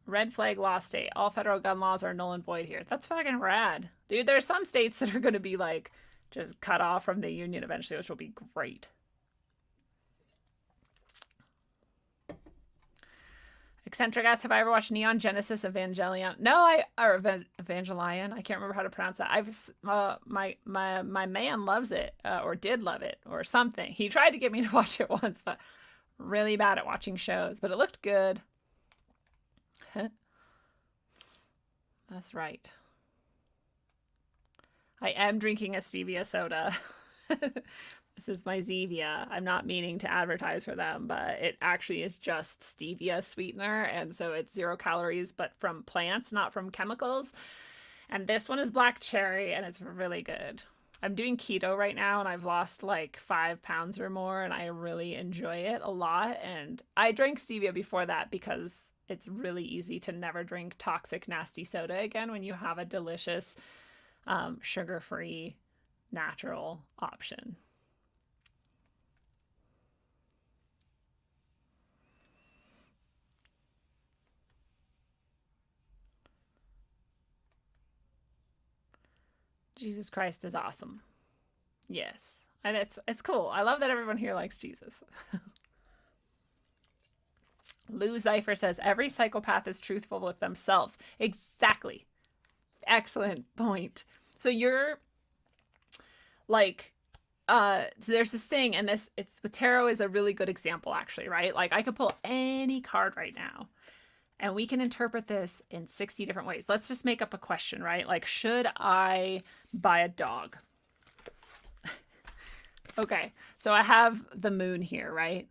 Red flag law state. All federal gun laws are null and void here. That's fucking rad. Dude, there's some states that are going to be like just cut off from the union eventually, which will be great. Eccentric asks, have I ever watched Neon Genesis Evangelion? No, or Evangelion. I can't remember how to pronounce that. My man loves it, or did love it, or something. He tried to get me to watch it once, but really bad at watching shows. But it looked good. That's right. I am drinking a stevia soda. This is my Zevia. I'm not meaning to advertise for them, but it actually is just stevia sweetener. And so it's 0 calories, but from plants, not from chemicals. And this one is black cherry, and it's really good. I'm doing keto right now, and I've lost like 5 pounds or more, and I really enjoy it a lot. And I drank stevia before that because it's really easy to never drink toxic, nasty soda again when you have a delicious, sugar-free, natural option. Jesus Christ is awesome. Yes. And it's cool. I love that everyone here likes Jesus. Lou Zeifer says, every psychopath is truthful with themselves. Exactly. Excellent point. So you're like, there's this thing, and it's with tarot is a really good example, actually, right? Like I could pull any card right now, and we can interpret this in 60 different ways. Let's just make up a question, right? Like, should I buy a dog? Okay, so I have the moon here, right?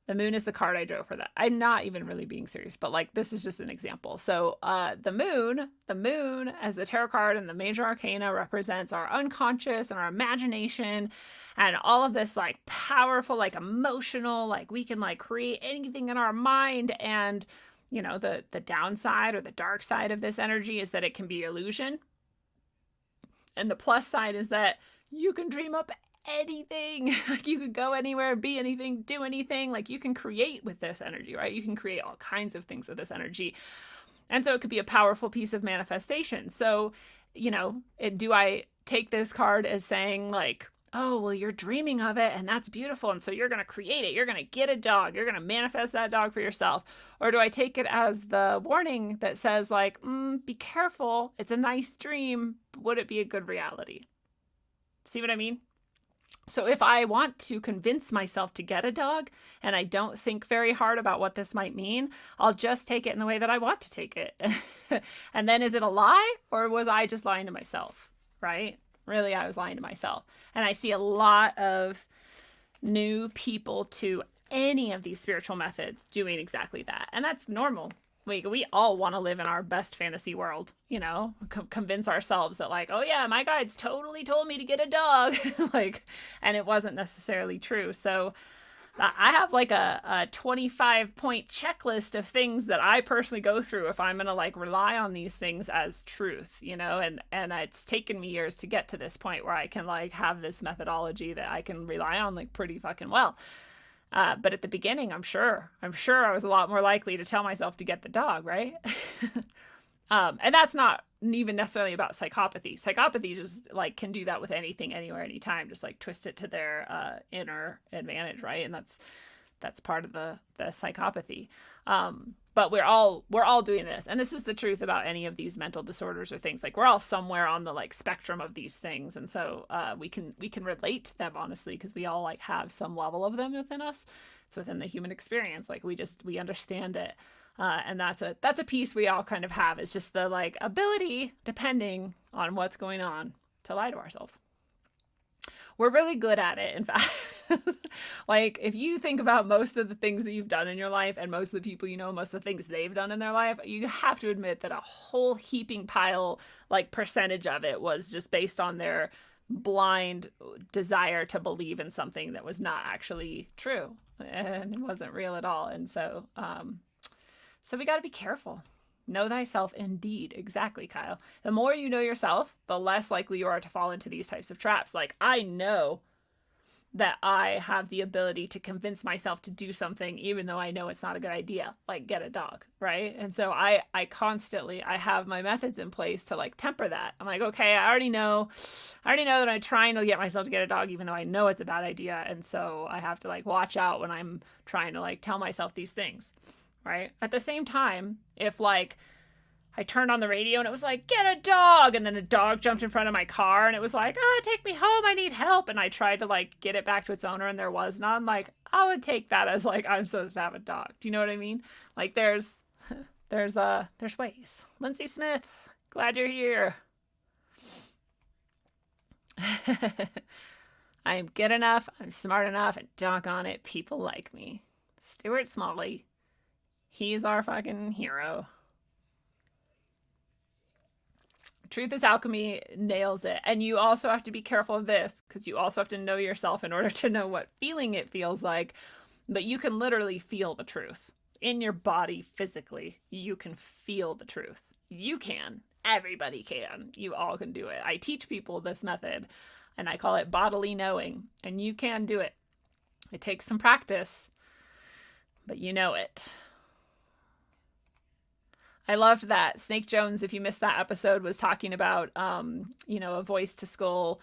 The moon is the card I drew for that. I'm not even really being serious, but like this is just an example. So the moon as the tarot card and the major arcana represents our unconscious and our imagination and all of this like powerful, like emotional, like we can like create anything in our mind. And the downside or the dark side of this energy is that it can be illusion. And the plus side is that you can dream up anything. Like you could go anywhere, be anything, do anything. Like you can create with this energy, right? You can create all kinds of things with this energy. And so it could be a powerful piece of manifestation. So, do I take this card as saying like, oh, well, you're dreaming of it and that's beautiful. And so you're going to create it. You're going to get a dog. You're going to manifest that dog for yourself. Or do I take it as the warning that says like, be careful. It's a nice dream. Would it be a good reality? See what I mean? So if I want to convince myself to get a dog and I don't think very hard about what this might mean, I'll just take it in the way that I want to take it. And then is it a lie, or was I just lying to myself, right? Really, I was lying to myself. And I see a lot of new people to any of these spiritual methods doing exactly that. And that's normal. We all want to live in our best fantasy world, convince ourselves that like, oh yeah, my guides totally told me to get a dog. And it wasn't necessarily true. So I have like a 25-point checklist of things that I personally go through if I'm going to like rely on these things as truth, and it's taken me years to get to this point where I can like have this methodology that I can rely on like pretty fucking well. But at the beginning, I'm sure I was a lot more likely to tell myself to get the dog, right? And that's not even necessarily about psychopathy. Psychopathy just like can do that with anything, anywhere, anytime, just like twist it to their inner advantage, right? And that's part of the psychopathy. But we're all doing this, and this is the truth about any of these mental disorders or things. Like, we're all somewhere on the like spectrum of these things, and so we can relate to them, honestly, because we all like have some level of them within us. It's within the human experience. Like, we understand it, and that's a piece we all kind of have. It's just the like ability, depending on what's going on, to lie to ourselves. We're really good at it, in fact. Like, if you think about most of the things that you've done in your life and most of the people you know, most of the things they've done in their life, you have to admit that a whole heaping pile, like percentage of it, was just based on their blind desire to believe in something that was not actually true and it wasn't real at all. And so, so we got to be careful. Know thyself indeed. Exactly, Kyle. The more you know yourself, the less likely you are to fall into these types of traps. Like, I know that I have the ability to convince myself to do something even though I know it's not a good idea, like get a dog, right? And so I constantly, I have my methods in place to like temper that. I'm like, okay, I already know that I'm trying to get myself to get a dog even though I know it's a bad idea. And so I have to like watch out when I'm trying to like tell myself these things, right? At the same time, if like I turned on the radio and it was like, get a dog. And then a dog jumped in front of my car and it was like, take me home. I need help. And I tried to like get it back to its owner and there was none. Like, I would take that as like, I'm supposed to have a dog. Do you know what I mean? Like, there's ways. Lindsay Smith, glad you're here. I'm good enough. I'm smart enough. And doggone it, people like me. Stuart Smalley. He's our fucking hero. Truth is Alchemy nails it. And you also have to be careful of this because you also have to know yourself in order to know what feeling it feels like. But you can literally feel the truth in your body physically. You can feel the truth. You can. Everybody can. You all can do it. I teach people this method and I call it bodily knowing. And you can do it. It takes some practice, but you know it. I loved that Snake Jones, if you missed that episode, was talking about, a voice to skull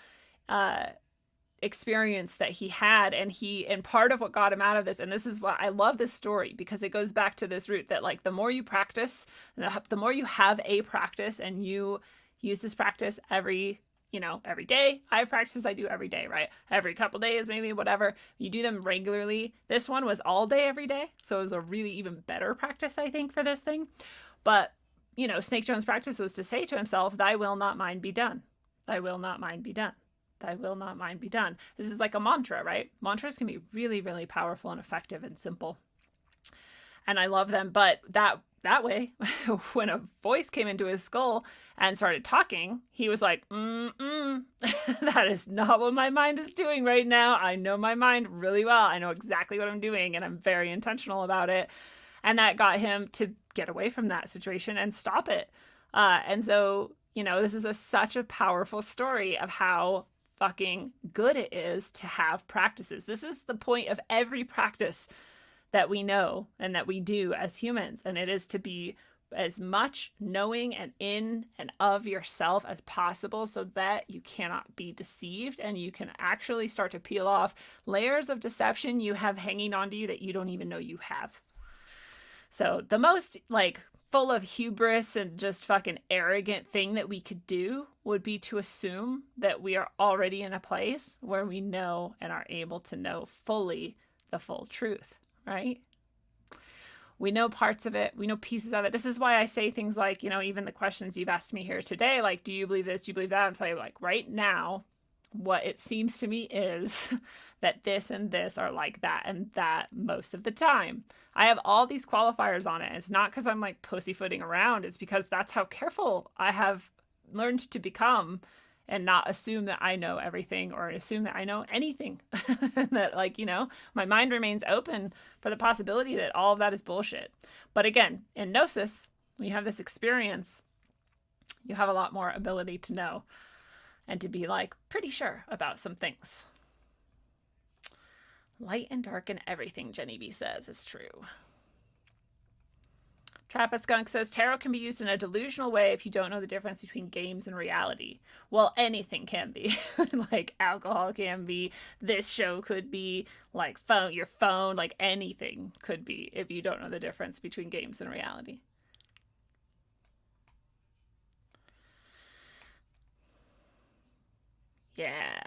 experience that he had. And part of what got him out of this, and this is why I love this story, because it goes back to this root that like the more you practice, the more you have a practice and you use this practice every day. I have practices I do every day, right? Every couple days, maybe, whatever. You do them regularly. This one was all day, every day. So it was a really even better practice, I think, for this thing. But, Snake Jones' practice was to say to himself, thy will not mine be done. Thy will not mine be done. Thy will not mine be done. This is like a mantra, right? Mantras can be really, really powerful and effective and simple. And I love them. But that way, when a voice came into his skull and started talking, he was like, that is not what my mind is doing right now. I know my mind really well. I know exactly what I'm doing, and I'm very intentional about it. And that got him to get away from that situation and stop it. And so, this is such a powerful story of how fucking good it is to have practices. This is the point of every practice that we know and that we do as humans. And it is to be as much knowing and in and of yourself as possible so that you cannot be deceived and you can actually start to peel off layers of deception you have hanging onto you that you don't even know you have. So the most like full of hubris and just fucking arrogant thing that we could do would be to assume that we are already in a place where we know and are able to know fully the full truth, right? We know parts of it. We know pieces of it. This is why I say things like, even the questions you've asked me here today, like, do you believe this? Do you believe that? I'm telling you, like, right now, what it seems to me is that this and this are like that and that most of the time. I have all these qualifiers on it. It's not because I'm like pussyfooting around. It's because that's how careful I have learned to become and not assume that I know everything or assume that I know anything. That like, my mind remains open for the possibility that all of that is bullshit. But again, in Gnosis, when you have this experience, you have a lot more ability to know and to be like pretty sure about some things. Light and dark and everything, Jenny B says, is true. Trappist Skunk says tarot can be used in a delusional way if you don't know the difference between games and reality. Well, anything can be. Like alcohol can be, this show could be, like your phone, like anything could be if you don't know the difference between games and reality. Yeah.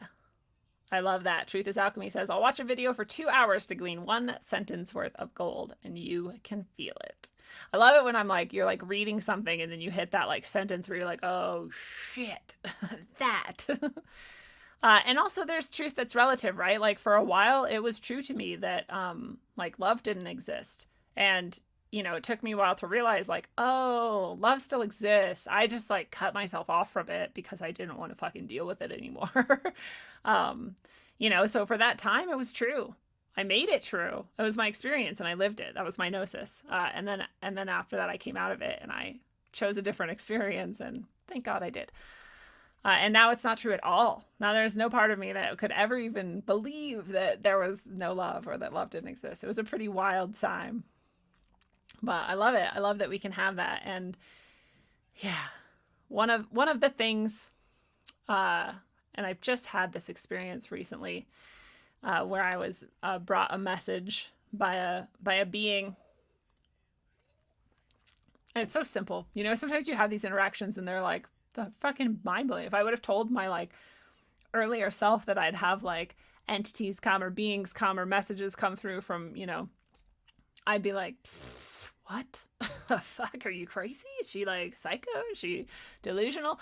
I love that. Truth is Alchemy says, I'll watch a video for 2 hours to glean 1 sentence worth of gold, and you can feel it. I love it when I'm like, you're like reading something and then you hit that like sentence where you're like, oh shit, that. And also there's truth that's relative, right? Like for a while it was true to me that like love didn't exist. And you know, it took me a while to realize like, oh, love still exists. I just like cut myself off from it because I didn't want to fucking deal with it anymore. You know, so for that time it was true. I made it true. It was my experience and I lived it. That was my gnosis. And then after that I came out of it and I chose a different experience, and thank God I did. And now it's not true at all. Now there's no part of me that could ever even believe that there was no love or that love didn't exist. It was a pretty wild time. But I love it. I love that we can have that. And yeah, one of the things, and I've just had this experience recently, where I was brought a message by a being. And it's so simple. You know, sometimes you have these interactions and they're like the fucking mind blowing. If I would have told my like earlier self that I'd have like entities come or beings come or messages come through from, you know, I'd be like, what the fuck, are you crazy? Is she like psycho? Is she delusional?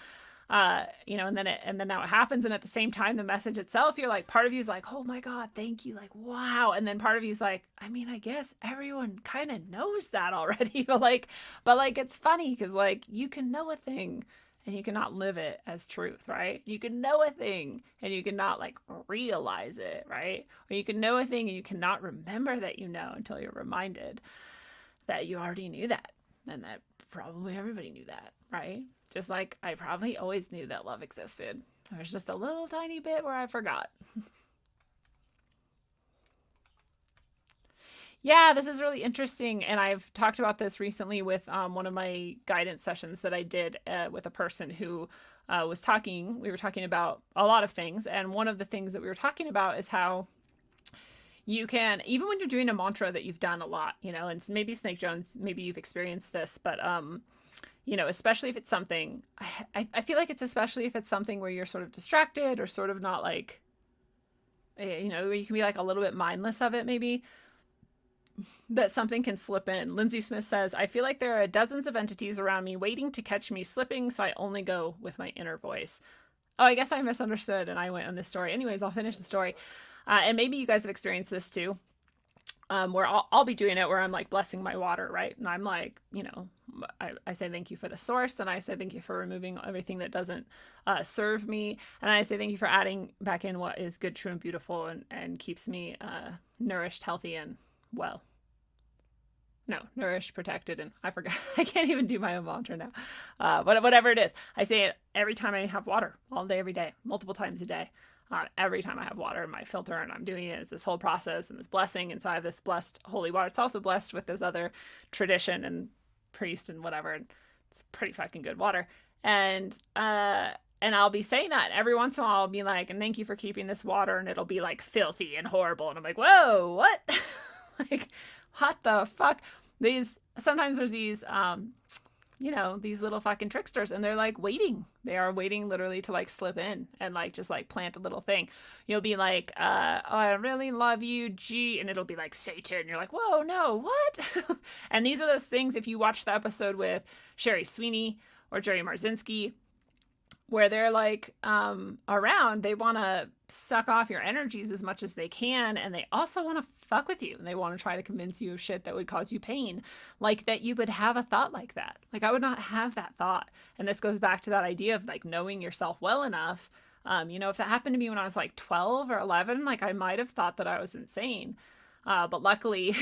You know, and then now it happens, and at the same time the message itself, you're like, part of you is like, oh my God, thank you, like wow, and then part of you is like, I mean, I guess everyone kind of knows that already. but like it's funny because like you can know a thing and you cannot live it as truth, right? You can know a thing and you cannot like realize it, right? Or you can know a thing and you cannot remember that you know until you're reminded that you already knew that, and that probably everybody knew that, right? Just like I probably always knew that love existed. There's just a little tiny bit where I forgot. Yeah, this is really interesting. And I've talked about this recently with one of my guidance sessions that I did with a person who was talking. We were talking about a lot of things. And one of the things that we were talking about is how you can, even when you're doing a mantra that you've done a lot, you know, and maybe Snake Jones, maybe you've experienced this, but you know, especially if it's something, I feel like it's especially if it's something where you're sort of distracted or sort of not like, you know, where you can be like a little bit mindless of it maybe, that something can slip in. Lindsay Smith says, I feel like there are dozens of entities around me waiting to catch me slipping, so I only go with my inner voice. Oh, I guess I misunderstood and I went on this story. Anyways, I'll finish the story. And maybe you guys have experienced this too. Where I'll be doing it where I'm like blessing my water, right? And I'm like, you know, I say thank you for the source, and I say thank you for removing everything that doesn't serve me, and I say thank you for adding back in what is good, true, and beautiful, and keeps me nourished, healthy, and well. No, nourished, protected, and I forgot. I can't even do my own mantra now. But whatever it is, I say it every time I have water, all day, every day, multiple times a day. Every time I have water in my filter and I'm doing it, it's this whole process and this blessing. And so I have this blessed holy water. It's also blessed with this other tradition and priest and whatever. And it's pretty fucking good water. And I'll be saying that every once in a while. I'll be like, and thank you for keeping this water. And it'll be like filthy and horrible. And I'm like, whoa, what? Like, what the fuck? Sometimes there's these, you know, these little fucking tricksters, and they're like waiting. They are waiting literally to like slip in and like just like plant a little thing. You'll be like, oh, I really love you, G, and it'll be like Satan. You're like, whoa, no, what? And these are those things, if you watch the episode with Sherry Sweeney or Jerry Marzinski, where they're like around, they want to suck off your energies as much as they can, and they also want to fuck with you, and they want to try to convince you of shit that would cause you pain, like that you would have a thought like that. Like I would not have that thought. And this goes back to that idea of like knowing yourself well enough. You know, if that happened to me when I was like 12 or 11, like I might have thought that I was insane, but luckily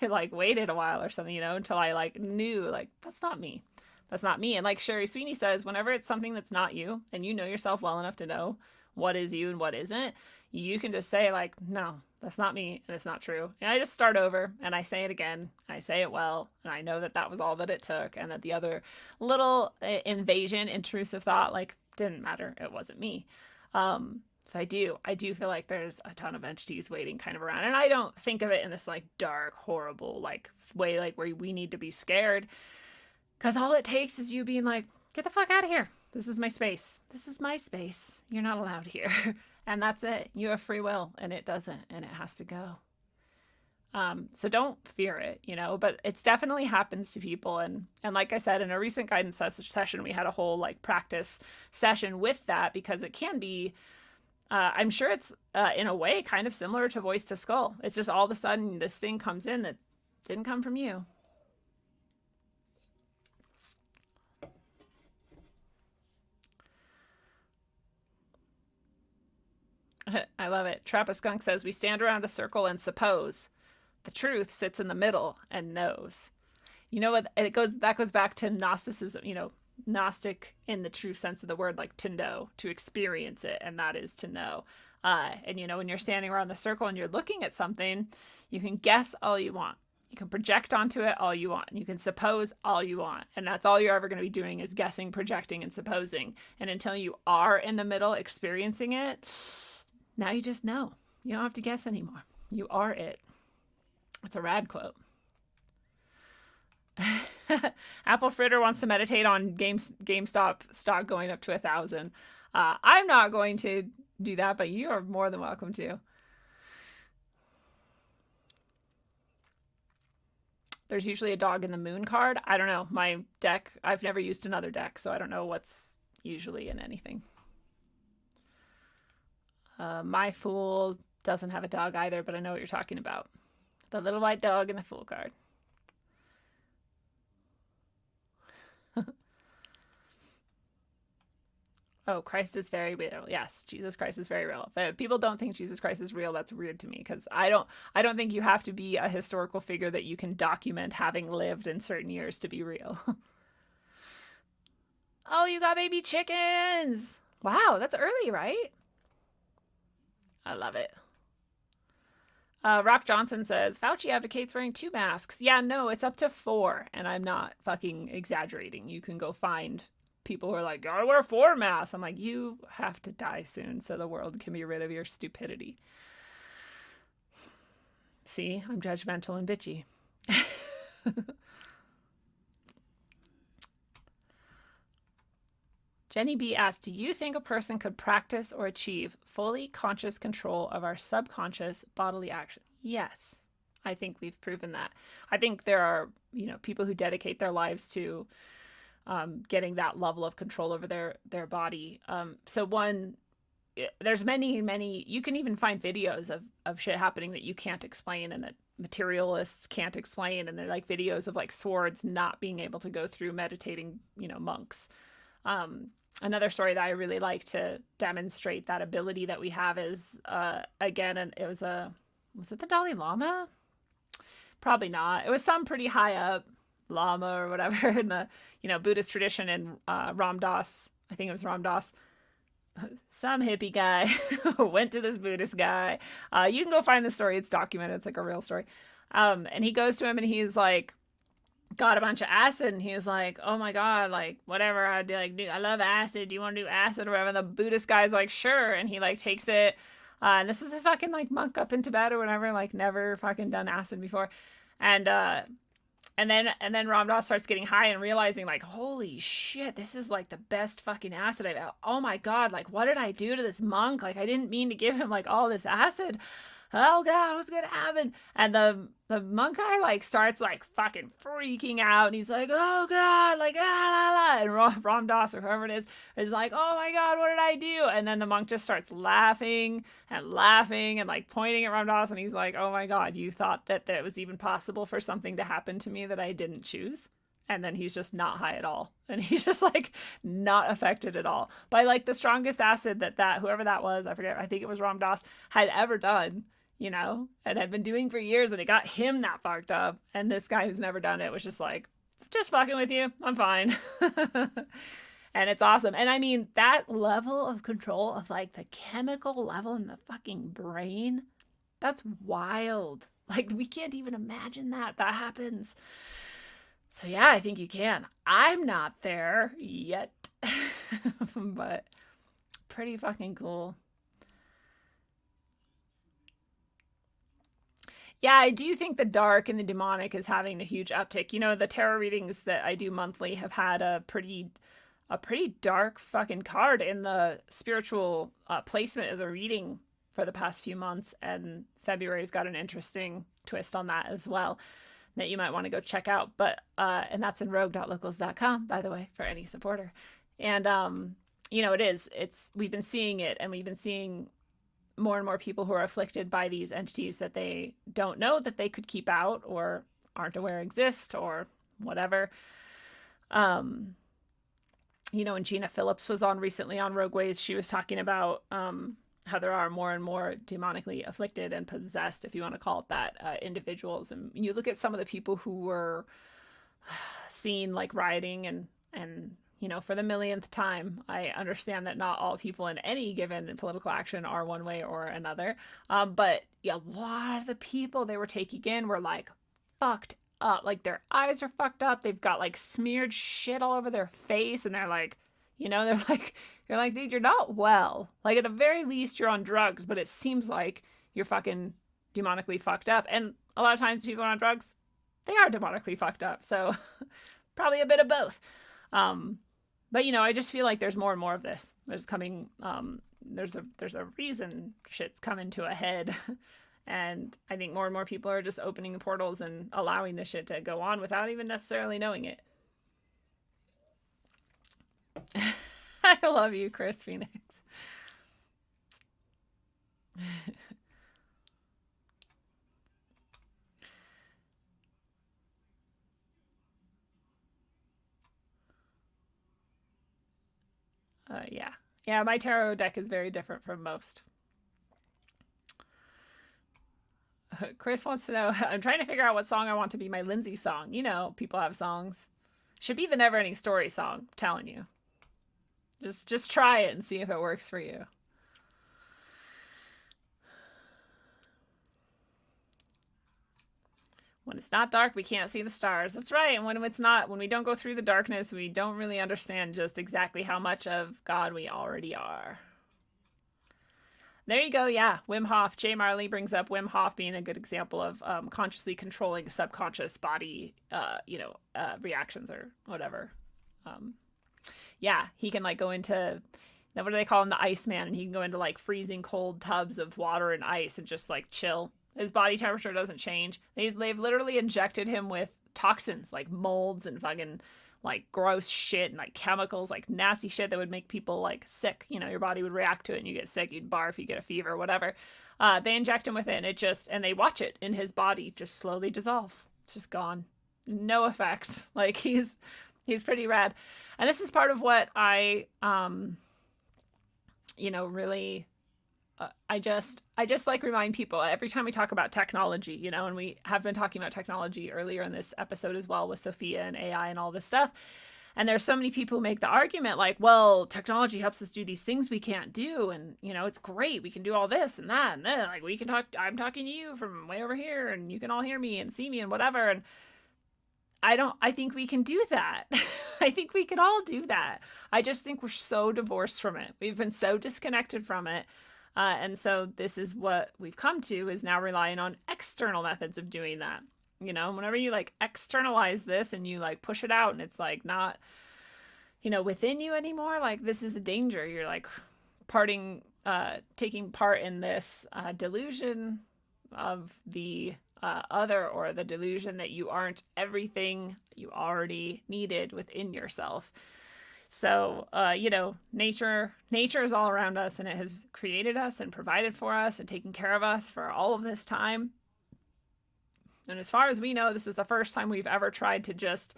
it like waited a while or something, you know, until I like knew like that's not me. That's not me. And like Sherry Sweeney says, whenever it's something that's not you and you know yourself well enough to know what is you and what isn't, you can just say like, no, that's not me and it's not true. And I just start over and I say it again. I say it well, and I know that that was all that it took, and that the other little invasion, intrusive thought, like, didn't matter. It wasn't me. So I do feel like there's a ton of entities waiting kind of around, and I don't think of it in this like dark, horrible like way, like where we need to be scared, because all it takes is you being like, get the fuck out of here. This is my space. This is my space. You're not allowed here. And that's it. You have free will, and it doesn't, and it has to go. So don't fear it, you know, but it's definitely happens to people. And like I said, in a recent guidance session, we had a whole like practice session with that, because it can be, I'm sure it's in a way kind of similar to voice to skull. It's just all of a sudden this thing comes in that didn't come from you. I love it. Trappaskunk says, we stand around a circle and suppose. The truth sits in the middle and knows. You know what? That goes back to Gnosticism, you know, Gnostic in the true sense of the word, like to know, to experience it, and that is to know. And you know, when you're standing around the circle and you're looking at something, you can guess all you want. You can project onto it all you want. You can suppose all you want. And that's all you're ever going to be doing, is guessing, projecting, and supposing. And until you are in the middle experiencing it, now you just know. You don't have to guess anymore. You are it. It's a rad quote. Apple Fritter wants to meditate on GameStop stock going up to 1,000. I'm not going to do that, but you are more than welcome to. There's usually a dog in the moon card. I don't know. My deck, I've never used another deck, so I don't know what's usually in anything. My Fool doesn't have a dog either, but I know what you're talking about. The little white dog in the Fool card. Oh, Christ is very real. Yes, Jesus Christ is very real. If people don't think Jesus Christ is real, that's weird to me, because I don't think you have to be a historical figure that you can document having lived in certain years to be real. Oh, you got baby chickens. Wow, that's early, right? I love it. Rock Johnson says, Fauci advocates wearing 2 masks. Yeah, no, it's up to 4, and I'm not fucking exaggerating. You can go find people who are like, gotta wear 4 masks. I'm like, you have to die soon so the world can be rid of your stupidity. See, I'm judgmental and bitchy. Jenny B asked, do you think a person could practice or achieve fully conscious control of our subconscious bodily action? Yes, I think we've proven that. I think there are, you know, people who dedicate their lives to getting that level of control over their body. So one, there's many, you can even find videos of shit happening that you can't explain and that materialists can't explain. And they're like videos of like swords not being able to go through meditating, you know, monks. Another story that I really like to demonstrate that ability that we have is, again, and it was it the Dalai Lama? Probably not. It was some pretty high up Lama or whatever in the, you know, Buddhist tradition, and Ram Dass, I think it was Ram Dass, some hippie guy went to this Buddhist guy. You can go find the story. It's documented. It's like a real story. And he goes to him and he's like, got a bunch of acid, and he was like, oh my god, like whatever, I do, like, dude, I love acid, do you want to do acid or whatever? And the Buddhist guy's like, sure. And he like takes it, and this is a fucking like monk up in Tibet or whatever, like never fucking done acid before. And then Ram Dass starts getting high and realizing like, holy shit, this is like the best fucking acid I've had. Oh my god, like what did I do to this monk? Like I didn't mean to give him like all this acid. Oh god, what's gonna happen? And the monk guy like starts like fucking freaking out, and he's like, oh god, like la la. And Ram Dass or whoever it is like, oh my god, what did I do? And then the monk just starts laughing and like pointing at Ram Dass, and he's like, oh my god, you thought that it was even possible for something to happen to me that I didn't choose? And then he's just not high at all, and he's just like not affected at all by like the strongest acid that whoever that was, I forget, I think it was Ram Dass, had ever done, you know, and had been doing for years, and it got him that fucked up. And this guy who's never done it was just like, just fucking with you, I'm fine. And it's awesome. And I mean, that level of control of like the chemical level in the fucking brain, that's wild. Like, we can't even imagine that happens. So yeah, I think you can. I'm not there yet. But pretty fucking cool. Yeah, I do think the dark and the demonic is having a huge uptick. You know, the tarot readings that I do monthly have had a pretty dark fucking card in the spiritual placement of the reading for the past few months, and February's got an interesting twist on that as well that you might want to go check out. But and that's in rogue.locals.com, by the way, for any supporter. And you know, we've been seeing it, and we've been seeing more and more people who are afflicted by these entities that they don't know that they could keep out or aren't aware exist or whatever. You know, when Gina Phillips was on recently on Rogue Ways, she was talking about how there are more and more demonically afflicted and possessed, if you want to call it that, individuals. And you look at some of the people who were seen like rioting and you know, for the millionth time, I understand that not all people in any given political action are one way or another. But yeah, a lot of the people they were taking in were like fucked up. Like, their eyes are fucked up. They've got like smeared shit all over their face. And they're like, you know, you're like, dude, you're not well. Like, at the very least, you're on drugs, but it seems like you're fucking demonically fucked up. And a lot of times people on drugs, they are demonically fucked up. So probably a bit of both. But, you know, I just feel like there's more and more of this. There's coming, there's a reason shit's coming to a head. And I think more and more people are just opening the portals and allowing this shit to go on without even necessarily knowing it. I love you, Chris Phoenix. Yeah, my tarot deck is very different from most. Chris wants to know, I'm trying to figure out what song I want to be my Lindsay song. You know, people have songs. Should be the Never Ending Story song, I'm telling you. Just try it and see if it works for you. When it's not dark, we can't see the stars. That's right. And when we don't go through the darkness, we don't really understand just exactly how much of God we already are. There you go. Yeah. Wim Hof. Jay Marley brings up Wim Hof being a good example of consciously controlling subconscious body, reactions or whatever. Yeah. He can like go into, what do they call him? The Iceman. And he can go into like freezing cold tubs of water and ice and just like chill. His body temperature doesn't change. They've literally injected him with toxins like molds and fucking like gross shit and like chemicals, like nasty shit that would make people like sick. You know, your body would react to it and you get sick, you'd barf, you get a fever, whatever. They inject him with it and they watch it in his body just slowly dissolve. It's just gone. No effects. Like he's pretty rad. And this is part of what I, really... I just like remind people every time we talk about technology, you know, and we have been talking about technology earlier in this episode as well with Sophia and AI and all this stuff. And there's so many people who make the argument like, well, technology helps us do these things we can't do. And, you know, it's great. We can do all this and that. And then like we can talk, I'm talking to you from way over here and you can all hear me and see me and whatever. And I think we can do that. I think we can all do that. I just think we're so divorced from it. We've been so disconnected from it. And so this is what we've come to, is now relying on external methods of doing that. You know, whenever you like externalize this and you like push it out and it's like not, you know, within you anymore, like this is a danger. You're like taking part in this delusion of the other, or the delusion that you aren't everything you already needed within yourself. So, nature is all around us, and it has created us and provided for us and taken care of us for all of this time. And as far as we know, this is the first time we've ever tried to just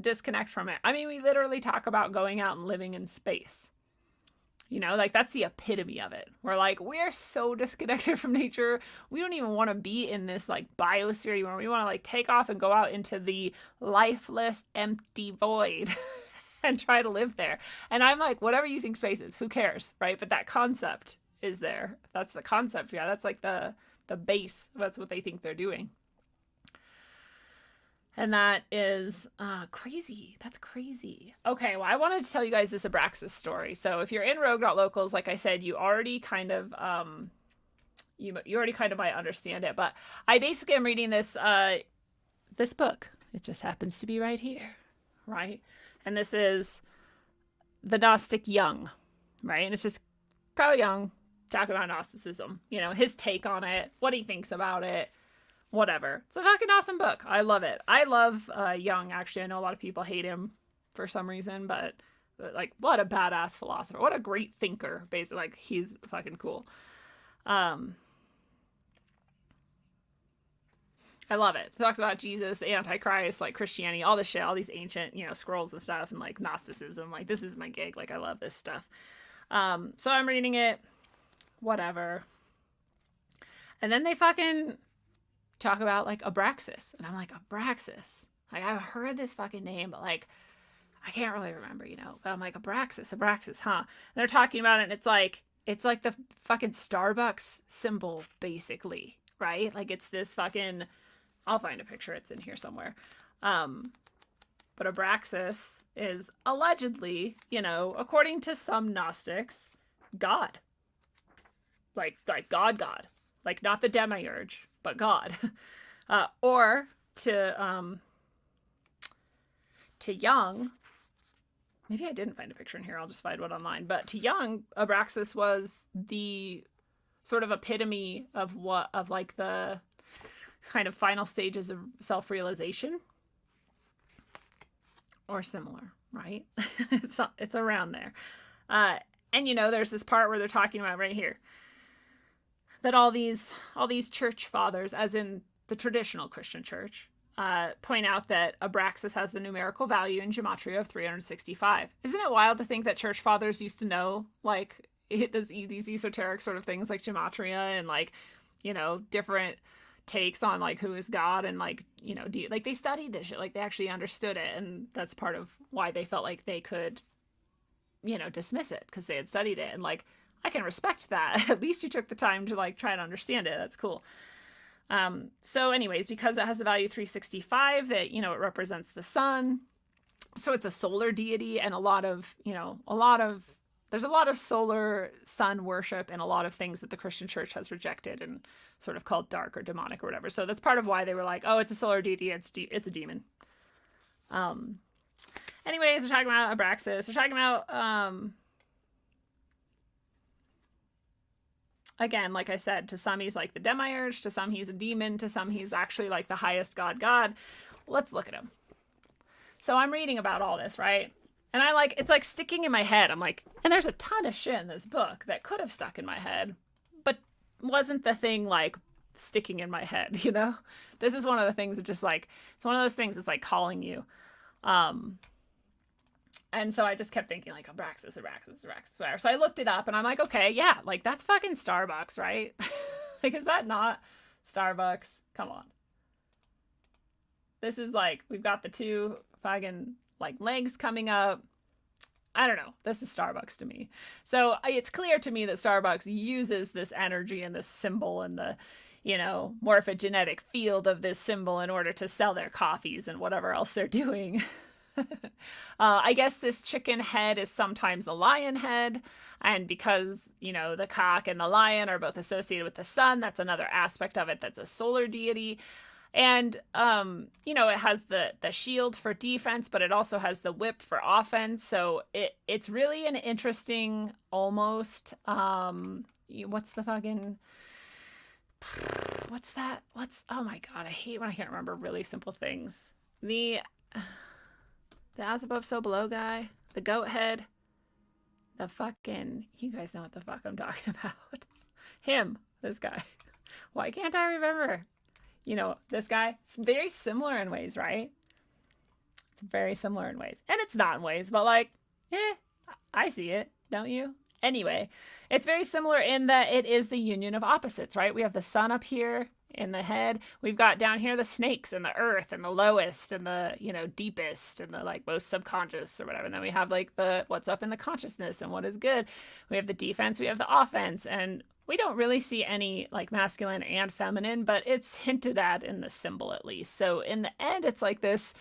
disconnect from it. I mean, we literally talk about going out and living in space. You know, like that's the epitome of it. We're like, we're so disconnected from nature. We don't even want to be in this like biosphere anymore. We want to like take off and go out into the lifeless, empty void. and try to live there. And I'm like, whatever you think space is, who cares, right? But that concept is there. That's the concept. Yeah, that's like the base. That's what they think they're doing. And that is crazy. That's crazy. Okay, well, I wanted to tell you guys this Abraxas story. So if you're in Rogue.locals, like I said, you already kind of you already kind of might understand it. But I basically am reading this this book. It just happens to be right here, right? And this is the Gnostic Jung, right? And it's just Carl Jung talking about Gnosticism. You know, his take on it, what he thinks about it. Whatever. It's a fucking awesome book. I love it. I love Jung, actually. I know a lot of people hate him for some reason, but like, what a badass philosopher. What a great thinker, basically. Like, he's fucking cool. I love it. He talks about Jesus, the Antichrist, like Christianity, all this shit, all these ancient, you know, scrolls and stuff, and like Gnosticism. Like, this is my gig. Like, I love this stuff. So I'm reading it. Whatever. And then they fucking talk about like Abraxas, and I'm like, Abraxas, like I've heard this fucking name, but like I can't really remember, you know. But I'm like, Abraxas, huh? And they're talking about it, and it's like the fucking Starbucks symbol, basically, right? Like it's this fucking, I'll find a picture, it's in here somewhere. But Abraxas is allegedly, you know, according to some Gnostics, God, like God, like not the demiurge, but God. Or to Jung, maybe I didn't find a picture in here, I'll just find one online, but to Jung, Abraxas was the sort of epitome of like the kind of final stages of self-realization or similar, right? It's around there. And you know, there's this part where they're talking about right here that all these church fathers, as in the traditional Christian church, point out that Abraxas has the numerical value in gematria of 365. Isn't it wild to think that church fathers used to know like these esoteric sort of things like gematria and like, you know, different takes on like who is God, and like, you know, like they studied this shit, like they actually understood it, and that's part of why they felt like they could, you know, dismiss it, because they had studied it. And like, I can respect that. At least you took the time to like try and understand it. That's cool. So anyways, because it has a value 365, that, you know, it represents the sun. So it's a solar deity, and there's a lot of solar sun worship and a lot of things that the Christian church has rejected and sort of called dark or demonic or whatever. So that's part of why they were like, oh, it's a solar deity. It's a demon. Anyways, they're talking about Abraxas. They're talking about, again, like I said, to some he's like the demiurge, to some he's a demon, to some he's actually like the highest god. Let's look at him. So I'm reading about all this, right? And it's like sticking in my head. I'm like, and there's a ton of shit in this book that could have stuck in my head, but wasn't the thing like sticking in my head, you know? This is one of the things that just like, it's one of those things that's like calling you. And so I just kept thinking like Abraxas, whatever. So I looked it up and I'm like, okay, yeah, like that's fucking Starbucks, right? Like, is that not Starbucks? Come on. This is like, we've got the two fucking like legs coming up. I don't know. This is Starbucks to me. So it's clear to me that Starbucks uses this energy and this symbol and the, you know, morphogenetic field of this symbol in order to sell their coffees and whatever else they're doing. I guess this chicken head is sometimes a lion head, and because, you know, the cock and the lion are both associated with the sun, that's another aspect of it that's a solar deity. And you know, it has the shield for defense, but it also has the whip for offense. So it's really an interesting, almost what's oh my god, I hate when I can't remember really simple things. The as above, so below guy, the goat head, the fucking, you guys know what the fuck I'm talking about. Him, this guy. Why can't I remember? You know, this guy. It's very similar in ways, right? It's very similar in ways. And it's not in ways, but like, I see it, don't you? Anyway, it's very similar in that it is the union of opposites, right? We have the sun up here, in the head. We've got down here the snakes and the earth and the lowest and the, deepest and the like most subconscious or whatever. And then we have like the what's up in the consciousness and what is good. We have the defense, we have the offense, and we don't really see any like masculine and feminine, but it's hinted at in the symbol at least. So in the end, it's like this,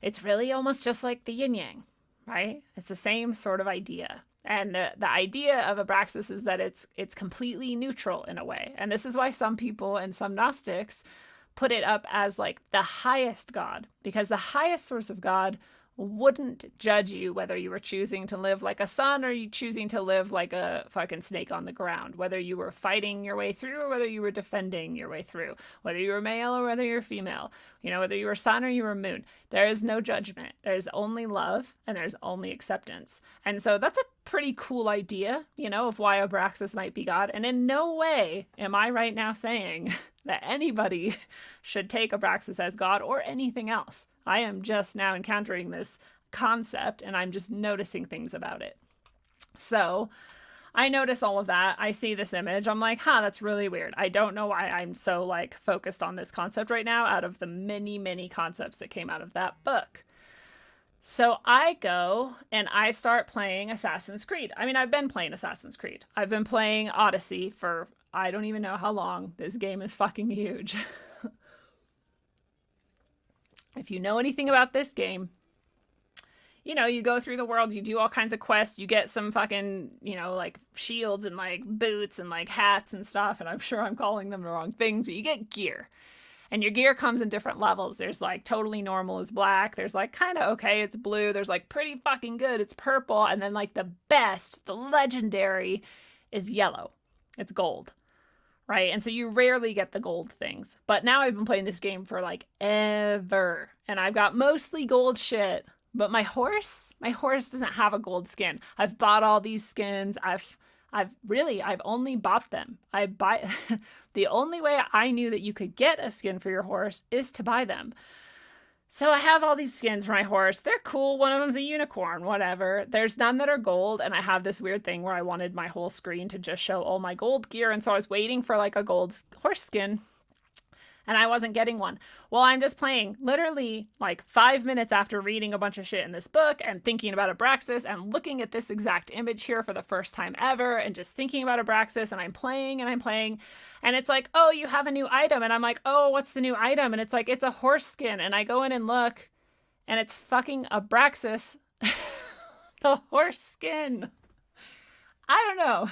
it's really almost just like the yin yang, right? It's the same sort of idea. And the idea of Abraxas is that it's completely neutral in a way. And this is why some people and some Gnostics put it up as like the highest God, because the highest source of God wouldn't judge you whether you were choosing to live like a sun or you choosing to live like a fucking snake on the ground, whether you were fighting your way through or whether you were defending your way through, whether you were male or whether you're female, whether you were sun or you were moon. There is no judgment. There's only love and there's only acceptance. And so that's a pretty cool idea, of why Abraxas might be God. And in no way am I right now saying that anybody should take Abraxas as God or anything else. I am just now encountering this concept and I'm just noticing things about it. So I notice all of that. I see this image. I'm like, that's really weird. I don't know why I'm so like focused on this concept right now out of the many, many concepts that came out of that book. So I go and I start playing Assassin's Creed. I mean, I've been playing Assassin's Creed. I've been playing Odyssey for I don't even know how long. This game is fucking huge. If you know anything about this game, you go through the world, you do all kinds of quests, you get some fucking, like shields and like boots and like hats and stuff. And I'm sure I'm calling them the wrong things, but you get gear. And your gear comes in different levels. There's like totally normal is black. There's like kind of okay, it's blue. There's like pretty fucking good, it's purple. And then like the best, the legendary is yellow. It's gold. Right? And so you rarely get the gold things. But now I've been playing this game for like ever. And I've got mostly gold shit. But my horse doesn't have a gold skin. I've bought all these skins. I've only bought them. The only way I knew that you could get a skin for your horse is to buy them. So I have all these skins for my horse. They're cool. One of them's a unicorn, whatever. There's none that are gold. And I have this weird thing where I wanted my whole screen to just show all my gold gear. And so I was waiting for like a gold horse skin. And I wasn't getting one. Well, I'm just playing literally like 5 minutes after reading a bunch of shit in this book and thinking about Abraxas and looking at this exact image here for the first time ever and just thinking about Abraxas, and I'm playing. And it's like, oh, you have a new item. And I'm like, oh, what's the new item? And it's like, it's a horse skin. And I go in and look and it's fucking Abraxas, the horse skin. I don't know.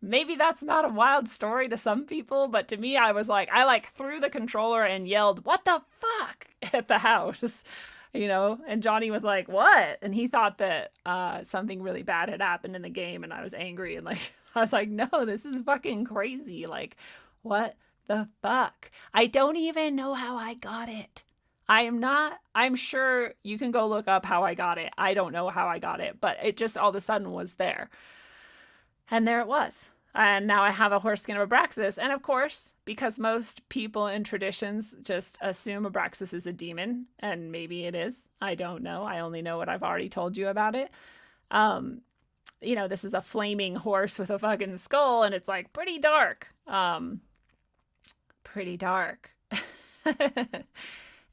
Maybe that's not a wild story to some people, but to me, I was like, I threw the controller and yelled, "What the fuck?" at the house, and Johnny was like, "What?" And he thought that something really bad had happened in the game, and I was angry, and I was like, no, this is fucking crazy. Like, what the fuck? I don't even know how I got it. I'm sure you can go look up how I got it. I don't know how I got it, but it just all of a sudden was there. And there it was. And now I have a horse skin of Abraxas. And of course, because most people in traditions just assume Abraxas is a demon, and maybe it is. I don't know. I only know what I've already told you about it. This is a flaming horse with a fucking skull, and it's like pretty dark. Pretty dark.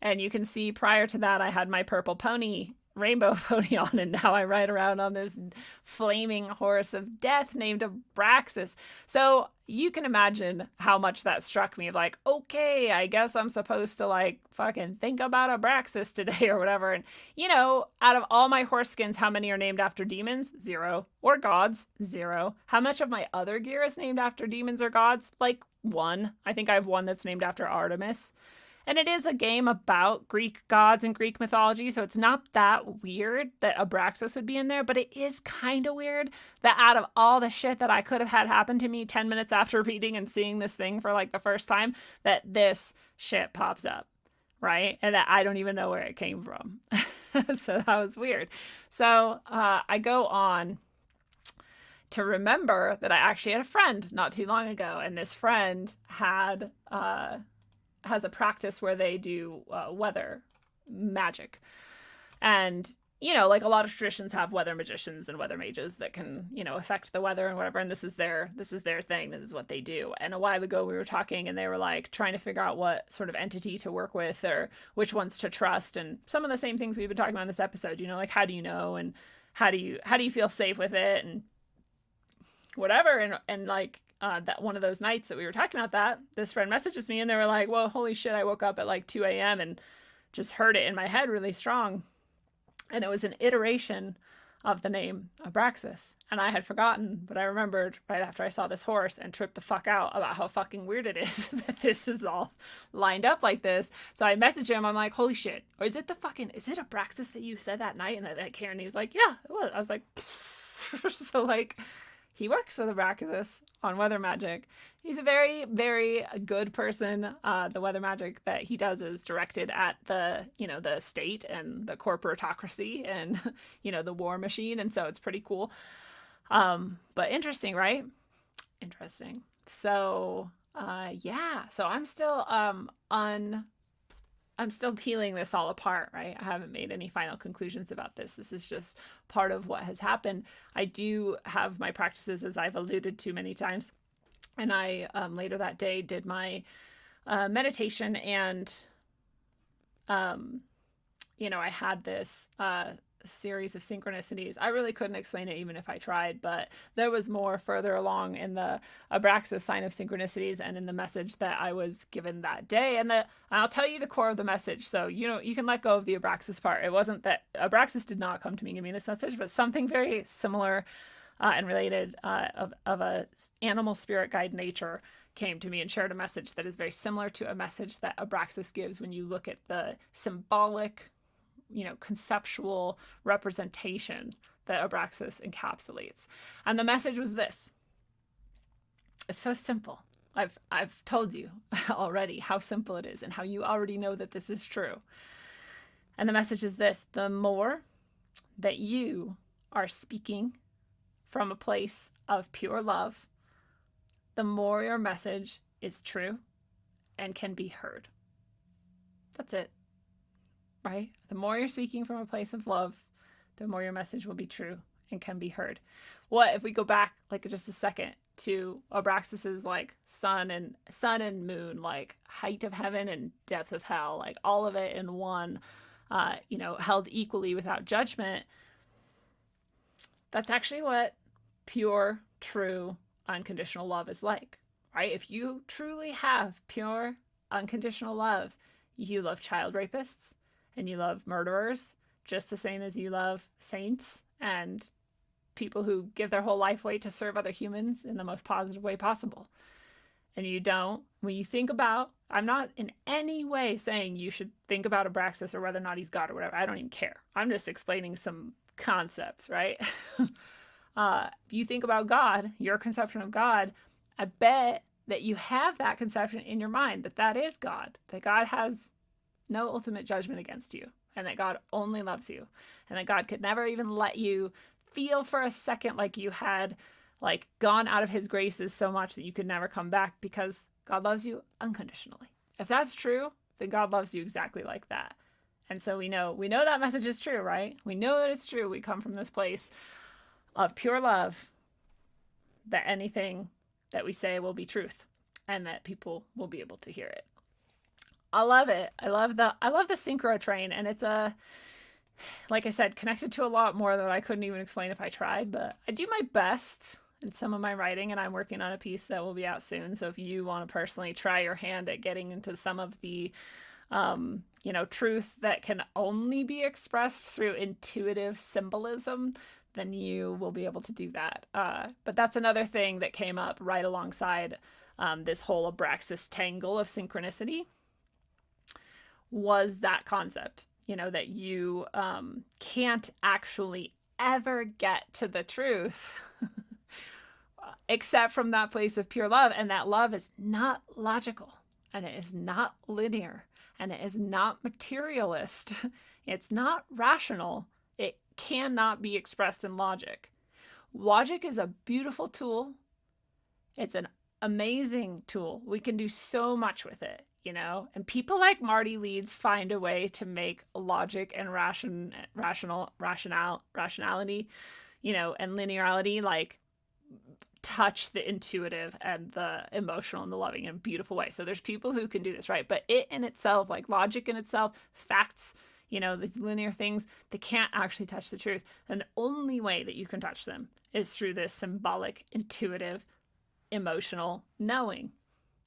And you can see prior to that, I had my purple pony, rainbow pony on, and now I ride around on this flaming horse of death named Abraxas. So you can imagine how much that struck me of like, okay, I guess I'm supposed to like fucking think about Abraxas today or whatever. And out of all my horse skins, how many are named after demons? 0. Or gods? 0. How much of my other gear is named after demons or gods? Like 1. I think I have 1 that's named after Artemis. And it is a game about Greek gods and Greek mythology, so it's not that weird that Abraxas would be in there, but it is kind of weird that out of all the shit that I could have had happen to me 10 minutes after reading and seeing this thing for like the first time, that this shit pops up, right? And that I don't even know where it came from. So that was weird. So I go on to remember that I actually had a friend not too long ago, and this friend has a practice where they do weather magic. And like a lot of traditions have weather magicians and weather mages that can, affect the weather and whatever. And this is their thing. This is what they do. And a while ago we were talking and they were like trying to figure out what sort of entity to work with or which ones to trust. And some of the same things we've been talking about in this episode, like how do you know and how do you feel safe with it and whatever. And like, that one of those nights that we were talking about that, this friend messages me and they were like, well, holy shit, I woke up at like 2 a.m. and just heard it in my head really strong. And it was an iteration of the name Abraxas. And I had forgotten, but I remembered right after I saw this horse and tripped the fuck out about how fucking weird it is that this is all lined up like this. So I messaged him. I'm like, holy shit. Or is it Abraxas that you said that night? And that Karen, he was like, yeah, it was. I was like, so like, he works with Abraxas on weather magic. He's a very, very good person. The weather magic that he does is directed at the state and the corporatocracy and, the war machine. And so it's pretty cool. But interesting, right? Interesting. So, yeah. So I'm still, I'm still peeling this all apart, right? I haven't made any final conclusions about this. This is just part of what has happened. I do have my practices, as I've alluded to many times. And I, later that day, did my meditation and, I had this series of synchronicities. I really couldn't explain it even if I tried, but there was more further along in the Abraxas sign of synchronicities and in the message that I was given that day. And I'll tell you the core of the message. So, you can let go of the Abraxas part. It wasn't that Abraxas did not come to me and give me this message, but something very similar and related of a animal spirit guide nature came to me and shared a message that is very similar to a message that Abraxas gives when you look at the symbolic conceptual representation that Abraxas encapsulates. And the message was this. It's so simple. I've told you already how simple it is and how you already know that this is true. And the message is this: the more that you are speaking from a place of pure love, the more your message is true and can be heard. That's it. Right? The more you're speaking from a place of love, the more your message will be true and can be heard. What if we go back like just a second to Abraxas's like sun and moon, like height of heaven and depth of hell, like all of it in one, held equally without judgment. That's actually what pure, true, unconditional love is like, right? If you truly have pure, unconditional love, you love child rapists, and you love murderers just the same as you love saints and people who give their whole life away to serve other humans in the most positive way possible. And you don't, when you think about, I'm not in any way saying you should think about Abraxas or whether or not he's God or whatever. I don't even care. I'm just explaining some concepts, right? If you think about God, your conception of God, I bet that you have that conception in your mind that is God, that God has no ultimate judgment against you, and that God only loves you, and that God could never even let you feel for a second like you had like gone out of his graces so much that you could never come back, because God loves you unconditionally. If that's true, then God loves you exactly like that. And so we know that message is true, right? We know that it's true. We come from this place of pure love, that anything that we say will be truth and that people will be able to hear it. I love it. I love the synchro train, and it's like I said, connected to a lot more that I couldn't even explain if I tried, but I do my best in some of my writing, and I'm working on a piece that will be out soon. So if you want to personally try your hand at getting into some of the truth that can only be expressed through intuitive symbolism, then you will be able to do that. But that's another thing that came up right alongside this whole Abraxas tangle of synchronicity, was that concept, that you can't actually ever get to the truth except from that place of pure love. And that love is not logical, and it is not linear, and it is not materialist. It's not rational. It cannot be expressed in logic. Logic is a beautiful tool. It's an amazing tool. We can do so much with it, you know? And people like Marty Leeds find a way to make logic and rationality, you know, and linearity like touch the intuitive and the emotional and the loving in a beautiful way. So there's people who can do this, right? But it in itself, like logic in itself, facts, you know, these linear things, they can't actually touch the truth. And the only way that you can touch them is through this symbolic, intuitive, emotional knowing.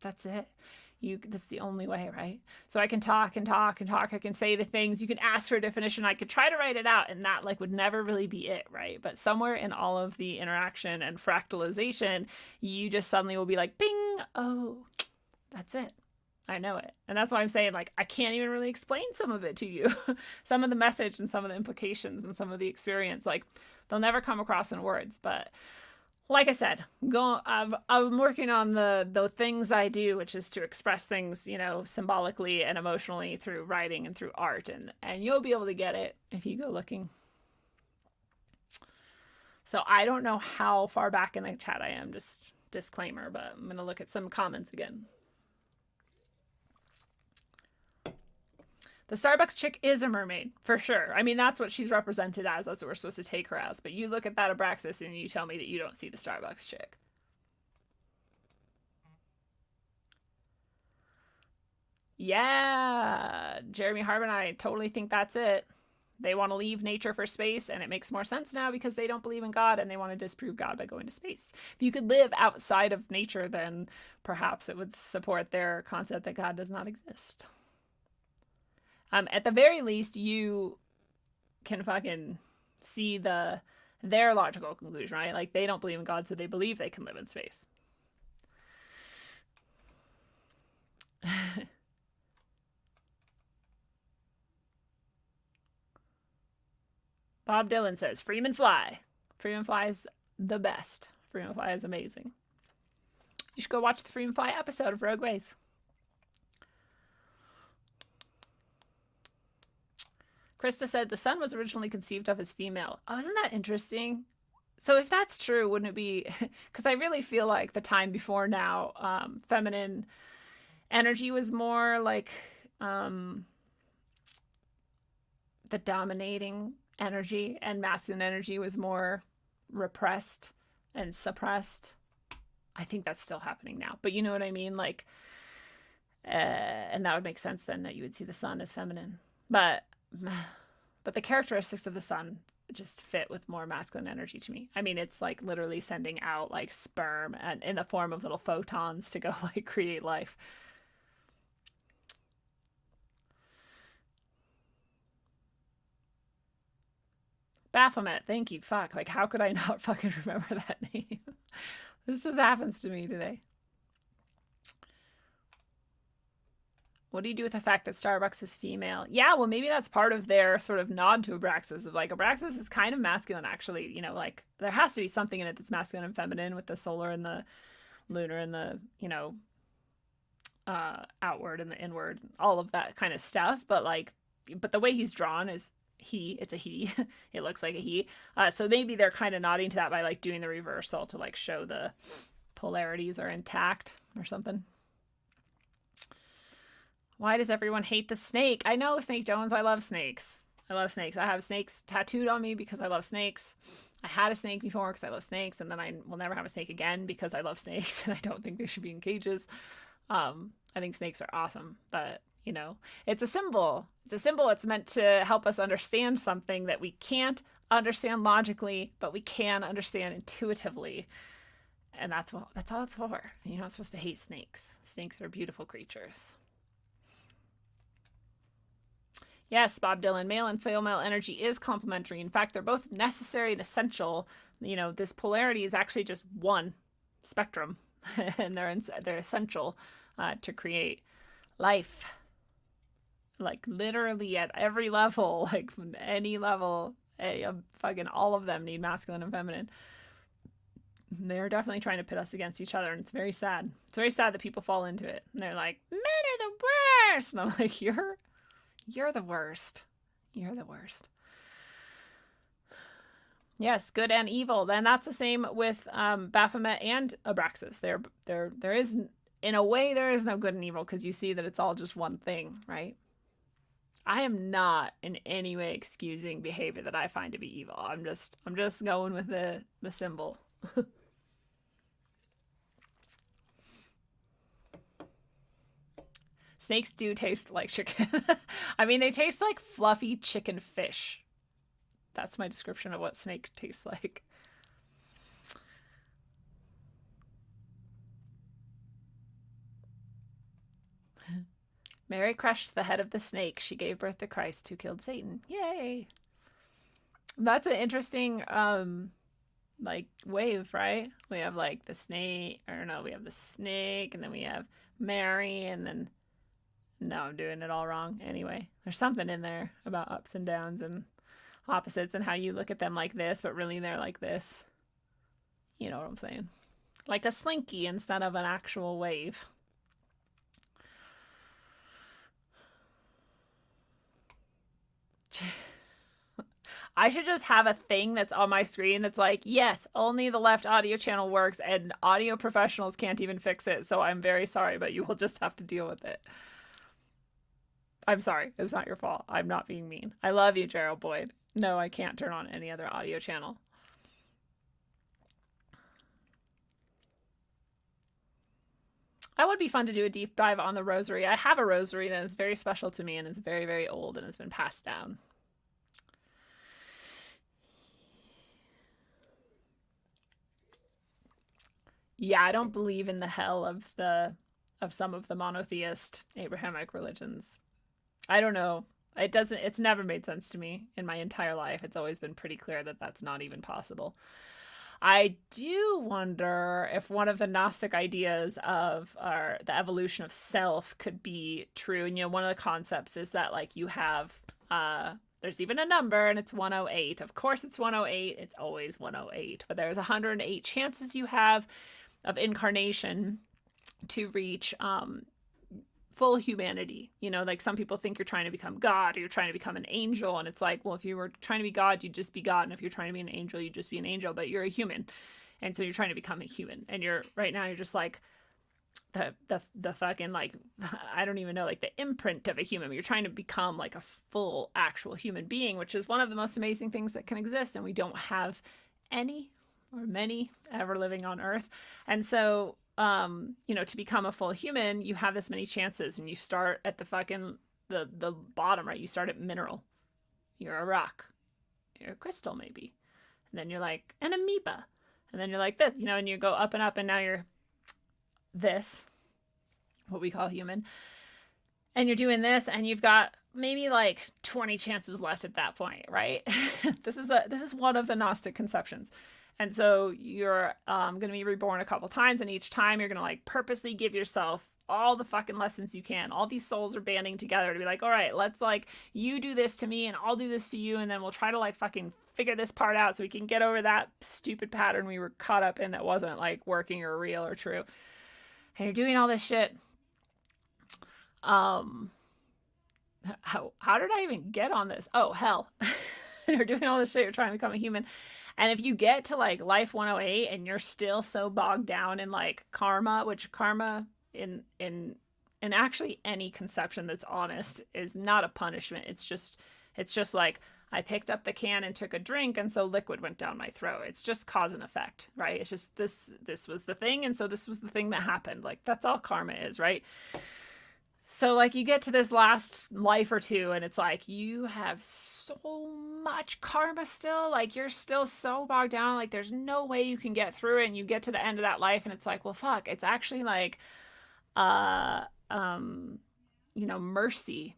That's it. That's the only way, right? So I can talk and talk and talk. I can say the things. You can ask for a definition. I could try to write it out, and that like would never really be it, right? But somewhere in all of the interaction and fractalization, you just suddenly will be like, bing, oh, that's it. I know it. And that's why I'm saying, like, I can't even really explain some of it to you. Some of the message and some of the implications and some of the experience, like, they'll never come across in words. But like I said, I'm working on the things I do, which is to express things, you know, symbolically and emotionally through writing and through art. And you'll be able to get it if you go looking. So I don't know how far back in the chat I am, just disclaimer, but I'm going to look at some comments again. The Starbucks chick is a mermaid, for sure. I mean, that's what she's represented as. That's what we're supposed to take her as. But you look at that Abraxas and you tell me that you don't see the Starbucks chick. Yeah, Jeremy Harbin, I totally think that's it. They want to leave nature for space, and it makes more sense now because they don't believe in God and they want to disprove God by going to space. If you could live outside of nature, then perhaps it would support their concept that God does not exist. At the very least, you can fucking see their logical conclusion, right? Like, they don't believe in God, so they believe they can live in space. Bob Dylan says, Freeman Fly. Freeman Fly is the best. Freeman Fly is amazing. You should go watch the Freeman Fly episode of Rogue Ways. Krista said the sun was originally conceived of as female. Oh, isn't that interesting? So if that's true, wouldn't it be... Because I really feel like the time before now, feminine energy was more like the dominating energy, and masculine energy was more repressed and suppressed. I think that's still happening now. But you know what I mean? Like, and that would make sense then that you would see the sun as feminine. But the characteristics of the sun just fit with more masculine energy to me. I mean, it's like literally sending out like sperm and in the form of little photons to go like create life. Baphomet, thank you. Fuck, like how could I not fucking remember that name? This just happens to me today. What do you do with the fact that Starbucks is female? Yeah, well, maybe that's part of their sort of nod to Abraxas. Of like, Abraxas is kind of masculine, actually. You know, like, there has to be something in it that's masculine and feminine with the solar and the lunar and the, you know, outward and the inward, all of that kind of stuff. But like, but the way he's drawn is it's a he. It looks like a he. So maybe they're kind of nodding to that by like doing the reversal to like show the polarities are intact or something. Why does everyone hate the snake? I know, Snake Jones. I love snakes. I love snakes. I have snakes tattooed on me because I love snakes. I had a snake before because I love snakes, and then I will never have a snake again because I love snakes and I don't think they should be in cages. I think snakes are awesome, but you know, it's a symbol. It's a symbol. It's meant to help us understand something that we can't understand logically, but we can understand intuitively. And that's all it's for. You're not supposed to hate snakes. Snakes are beautiful creatures. Yes, Bob Dylan, male and female energy is complementary. In fact, they're both necessary and essential. You know, this polarity is actually just one spectrum, and they're essential to create life. Like literally at every level, like from any level, fucking all of them need masculine and feminine. They're definitely trying to pit us against each other, and it's very sad. It's very sad that people fall into it. And they're like, men are the worst. And I'm like, you're the worst. You're the worst. Yes, good and evil. And that's the same with Baphomet and Abraxas. There is, in a way, there is no good and evil because you see that it's all just one thing, right? I am not in any way excusing behavior that I find to be evil. I'm just going with the symbol. Snakes do taste like chicken. I mean, they taste like fluffy chicken fish. That's my description of what snake tastes like. Mary crushed the head of the snake. She gave birth to Christ who killed Satan. Yay. That's an interesting like wave, right? We have like the snake, or no, we have the snake, and then we have Mary, and then no, I'm doing it all wrong. Anyway, there's something in there about ups and downs and opposites and how you look at them like this, but really they're like this. You know what I'm saying? Like a slinky instead of an actual wave. I should just have a thing that's on my screen that's like, yes, only the left audio channel works and audio professionals can't even fix it. So I'm very sorry, but you will just have to deal with it. I'm sorry. It's not your fault. I'm not being mean. I love you, Gerald Boyd. No, I can't turn on any other audio channel. That would be fun to do a deep dive on the rosary. I have a rosary that is very special to me and is very, very old and has been passed down. Yeah, I don't believe in the hell of some of the monotheist Abrahamic religions. I don't know. It's never made sense to me in my entire life. It's always been pretty clear that that's not even possible. I do wonder if one of the Gnostic ideas of the evolution of self could be true. And, one of the concepts is that, like, you have, there's even a number and it's 108. Of course it's 108. It's always 108. But there's 108 chances you have of incarnation to reach full humanity. Like some people think you're trying to become God or you're trying to become an angel. And it's like, well, if you were trying to be God, you'd just be God. And if you're trying to be an angel, you'd just be an angel, but you're a human. And so you're trying to become a human. And right now you're just like the fucking, like, I don't even know, like the imprint of a human. You're trying to become like a full actual human being, which is one of the most amazing things that can exist. And we don't have any or many ever living on Earth. And so, to become a full human, you have this many chances, and you start at the fucking the bottom, right? You start at mineral. You're a rock. You're a crystal, maybe. And then you're like an amoeba. And then you're like this, and you go up, and now you're this, what we call human. And you're doing this, and you've got maybe like 20 chances left at that point, right? This is one of the Gnostic conceptions. And so you're going to be reborn a couple times, and each time you're going to like purposely give yourself all the fucking lessons you can. All these souls are banding together to be like, all right, let's like, you do this to me and I'll do this to you, and then we'll try to like fucking figure this part out so we can get over that stupid pattern we were caught up in that wasn't like working or real or true. And you're doing all this shit. How did I even get on this? Oh, hell. You're doing all this shit, you're trying to become a human. And if you get to like life 108 and you're still so bogged down in like karma, which karma in actually any conception that's honest is not a punishment. It's just like I picked up the can and took a drink, and so liquid went down my throat. It's just cause and effect, right? It's just this was the thing, and so this was the thing that happened. Like that's all karma is, right? So, like, you get to this last life or two, and it's like, you have so much karma still. Like, you're still so bogged down. Like, there's no way you can get through it. And you get to the end of that life, and it's like, well, fuck. It's actually like, mercy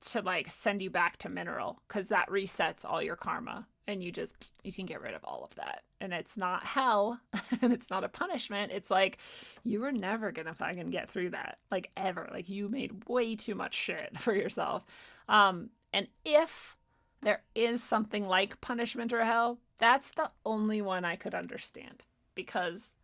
to, like, send you back to mineral. Because that resets all your karma. And you can get rid of all of that. And it's not hell, and it's not a punishment. It's like, you were never gonna fucking get through that, like, ever. Like, you made way too much shit for yourself. And if there is something like punishment or hell, that's the only one I could understand. Because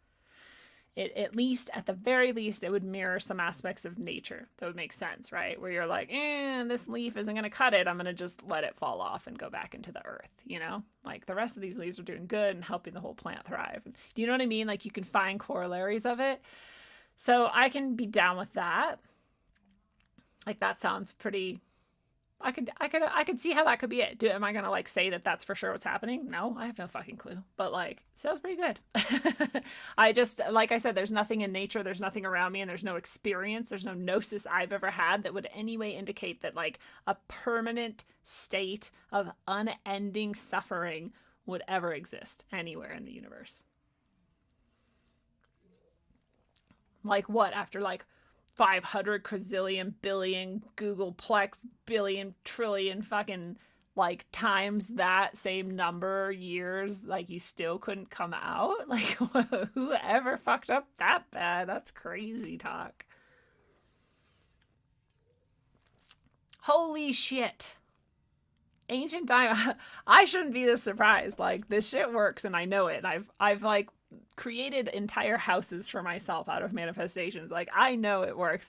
it, at least at the very least, it would mirror some aspects of nature that would make sense, right? Where you're like, this leaf isn't going to cut it. I'm going to just let it fall off and go back into the earth, you know? Like the rest of these leaves are doing good and helping the whole plant thrive. Do you know what I mean? Like you can find corollaries of it. So I can be down with that. Like that sounds pretty. I could see how that could be it. Am I gonna like say that that's for sure what's happening? No, I have no fucking clue. But like, it sounds pretty good. I just, like I said, there's nothing in nature, there's nothing around me, and there's no experience, there's no gnosis I've ever had that would anyway indicate that like a permanent state of unending suffering would ever exist anywhere in the universe. Like what? After like 500 quadrillion billion Googleplex billion trillion fucking like times that same number years, like you still couldn't come out? Like whoever fucked up that bad? That's crazy talk. Holy shit. Ancient diamond. I shouldn't be this surprised. Like this shit works and I know it. I've like created entire houses for myself out of manifestations. Like I know it works.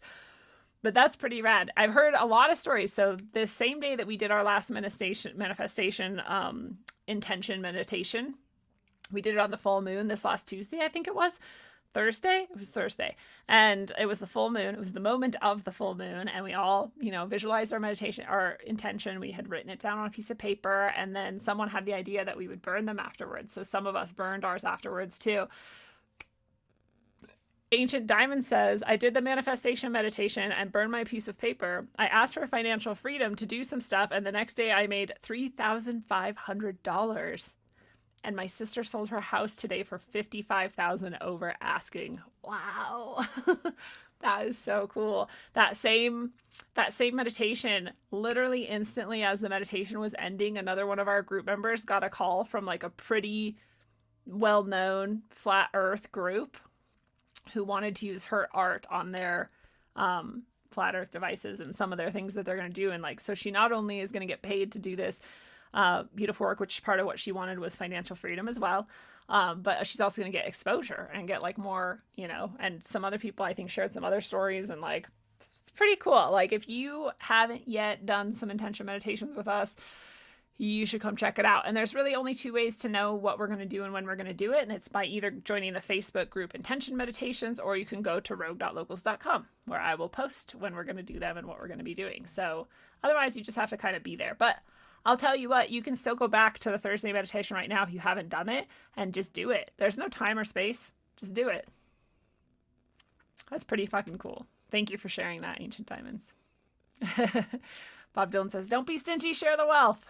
But that's pretty rad. I've heard a lot of stories. So this same day that we did our last manifestation intention meditation, we did it on the full moon this last Tuesday, I think it was. Thursday? It was Thursday. And it was the full moon. It was the moment of the full moon. And we all, visualized our meditation, our intention. We had written it down on a piece of paper. And then someone had the idea that we would burn them afterwards. So some of us burned ours afterwards too. Ancient Diamond says, I did the manifestation meditation and burned my piece of paper. I asked for financial freedom to do some stuff. And the next day I made $3,500. And my sister sold her house today for $55,000 over asking. Wow. That is so cool. That same meditation, literally instantly as the meditation was ending, another one of our group members got a call from like a pretty well-known flat earth group who wanted to use her art on their flat earth devices and some of their things that they're going to do. And like, so she not only is going to get paid to do this beautiful work, which part of what she wanted was financial freedom as well. But she's also going to get exposure and get like more, and some other people I think shared some other stories and like, it's pretty cool. Like if you haven't yet done some intention meditations with us, you should come check it out. And there's really only two ways to know what we're going to do and when we're going to do it. And it's by either joining the Facebook group Intention Meditations, or you can go to rogue.locals.com where I will post when we're going to do them and what we're going to be doing. So otherwise you just have to kind of be there. But I'll tell you what, you can still go back to the Thursday meditation right now if you haven't done it and just do it. There's no time or space. Just do it. That's pretty fucking cool. Thank you for sharing that, Ancient Diamonds. Bob Dylan says, don't be stingy, share the wealth.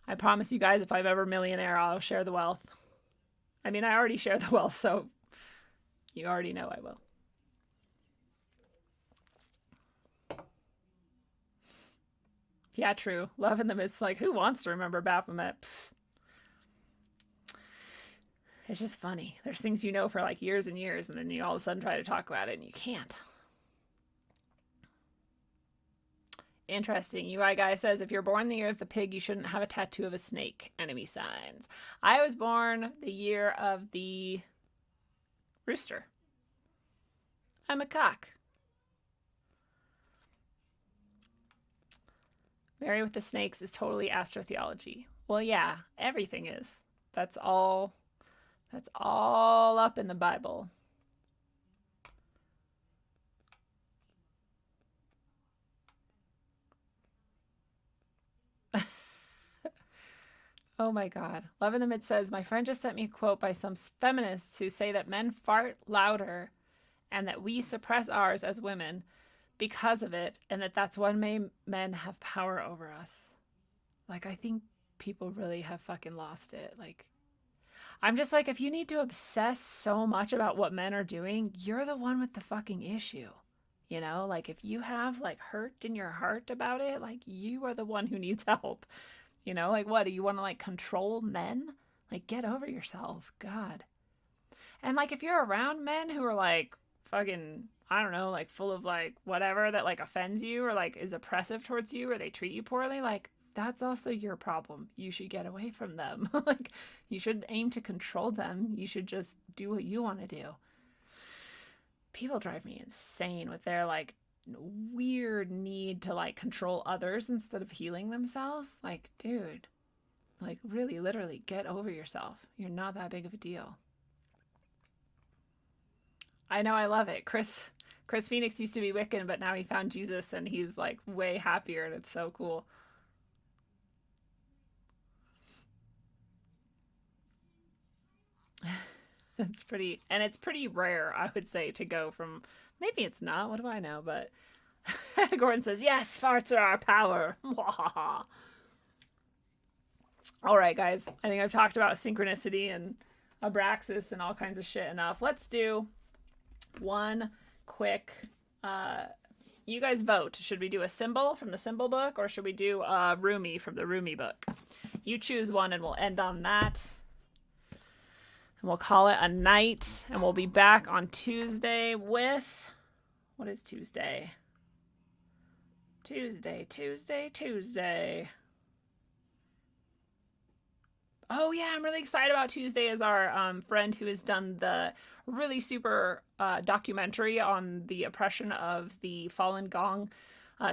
I promise you guys, if I'm ever a millionaire, I'll share the wealth. I mean, I already share the wealth, so you already know I will. Yeah, true. Love in the midst, like, who wants to remember Baphomet? Pfft. It's just funny. There's things you know for like years and years, and then you all of a sudden try to talk about it, and you can't. Interesting. UI guy says, if you're born the year of the pig, you shouldn't have a tattoo of a snake. Enemy signs. I was born the year of the rooster. I'm a cock. Marry with the Snakes is totally astrotheology. Well, yeah, everything is. That's all up in the Bible. Oh my God. Love in the Mid says, my friend just sent me a quote by some feminists who say that men fart louder and that we suppress ours as women because of it, and that's when men have power over us. Like, I think people really have fucking lost it. Like, I'm just like, if you need to obsess so much about what men are doing, you're the one with the fucking issue. Like if you have like hurt in your heart about it, like you are the one who needs help. Like what, do you want to like control men? Like get over yourself. God. And like if you're around men who are like fucking, I don't know, like full of like whatever that like offends you or like is oppressive towards you or they treat you poorly, like that's also your problem. You should get away from them. Like you should aim to control them. You should just do what you want to do. people drive me insane with their like weird need to like control others instead of healing themselves. Like, dude, like really, literally get over yourself. You're not that big of a deal. I know, I love it. Chris Phoenix used to be Wiccan, but now he found Jesus and he's like way happier and it's so cool. It's pretty rare, I would say, to go from, maybe it's not, what do I know, but Gordon says, yes, farts are our power. All right, guys, I think I've talked about synchronicity and Abraxas and all kinds of shit enough. Let's do one quick, you guys vote. Should we do a symbol from the symbol book or should we do Rumi from the Rumi book? You choose one and we'll end on that. And we'll call it a night. And we'll be back on Tuesday with... What is Tuesday? Tuesday. Oh, yeah, I'm really excited about Tuesday as our friend who has done the really super documentary on the oppression of the Falun Gong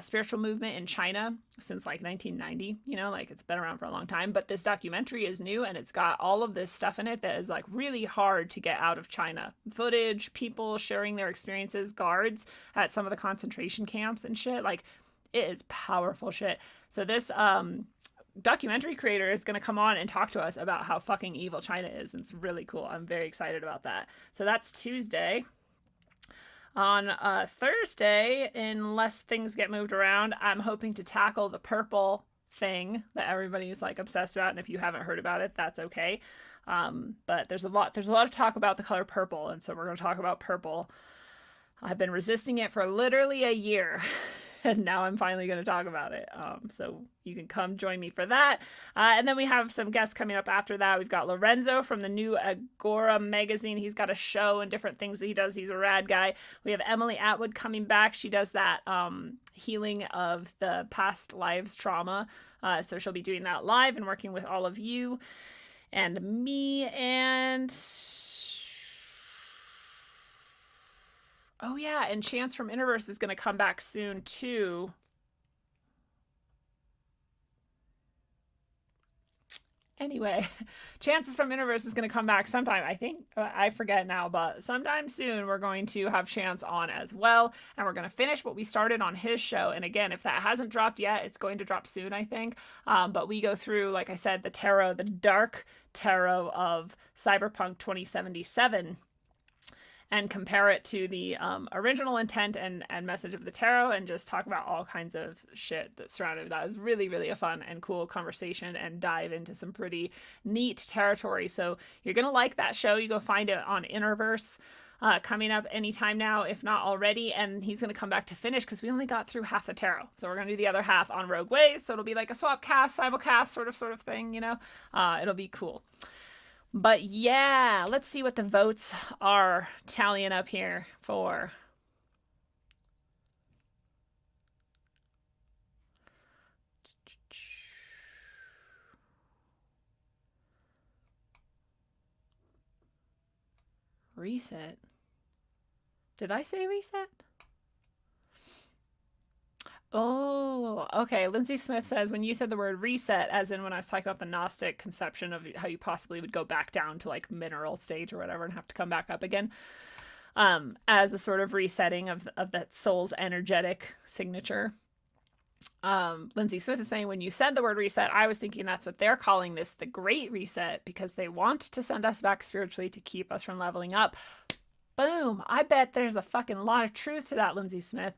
spiritual movement in China since like 1990, you know, like it's been around for a long time, but this documentary is new and it's got all of this stuff in it that is like really hard to get out of China. Footage, people sharing their experiences, guards at some of the concentration camps and shit. Like it is powerful shit. So this documentary creator is going to come on and talk to us about how fucking evil China is. And it's really cool. I'm very excited about that. So that's Tuesday. On Thursday, unless things get moved around, I'm hoping to tackle the purple thing that everybody's like obsessed about. And if you haven't heard about it, that's okay. But there's a lot of talk about the color purple. And so we're going to talk about purple. I've been resisting it for literally a year. And now I'm finally going to talk about it. So you can come join me for that. And then we have some guests coming up after that. We've got Lorenzo from the new Agora magazine. He's got a show and different things that he does. He's a rad guy. We have Emily Atwood coming back. She does that healing of the past lives trauma. So she'll be doing that live and working with all of you and me. And... oh, yeah, and Chance from Interverse is going to come back soon, too. Anyway, Chances from Interverse is going to come back sometime. I think, I forget now, but sometime soon we're going to have Chance on as well. And we're going to finish what we started on his show. And again, if that hasn't dropped yet, it's going to drop soon, I think. But we go through, like I said, the tarot, the dark tarot of Cyberpunk 2077. And compare it to the original intent and message of the tarot and just talk about all kinds of shit that surrounded that. It was really, really a fun and cool conversation and dive into some pretty neat territory. So you're going to like that show. You go find it on Interverse coming up anytime now, if not already. And he's going to come back to finish because we only got through half the tarot. So we're going to do the other half on Rogue Ways. So it'll be like a swap cast, simulcast sort of thing, you know. It'll be cool. But yeah, let's see what the votes are tallying up here for. Reset. Did I say reset? Oh, okay. Lindsay Smith says, when you said the word reset, as in when I was talking about the Gnostic conception of how you possibly would go back down to like mineral state or whatever and have to come back up again, as a sort of resetting of that soul's energetic signature. Lindsay Smith is saying, when you said the word reset, I was thinking that's what they're calling this, the Great Reset, because they want to send us back spiritually to keep us from leveling up. Boom. I bet there's a fucking lot of truth to that, Lindsay Smith.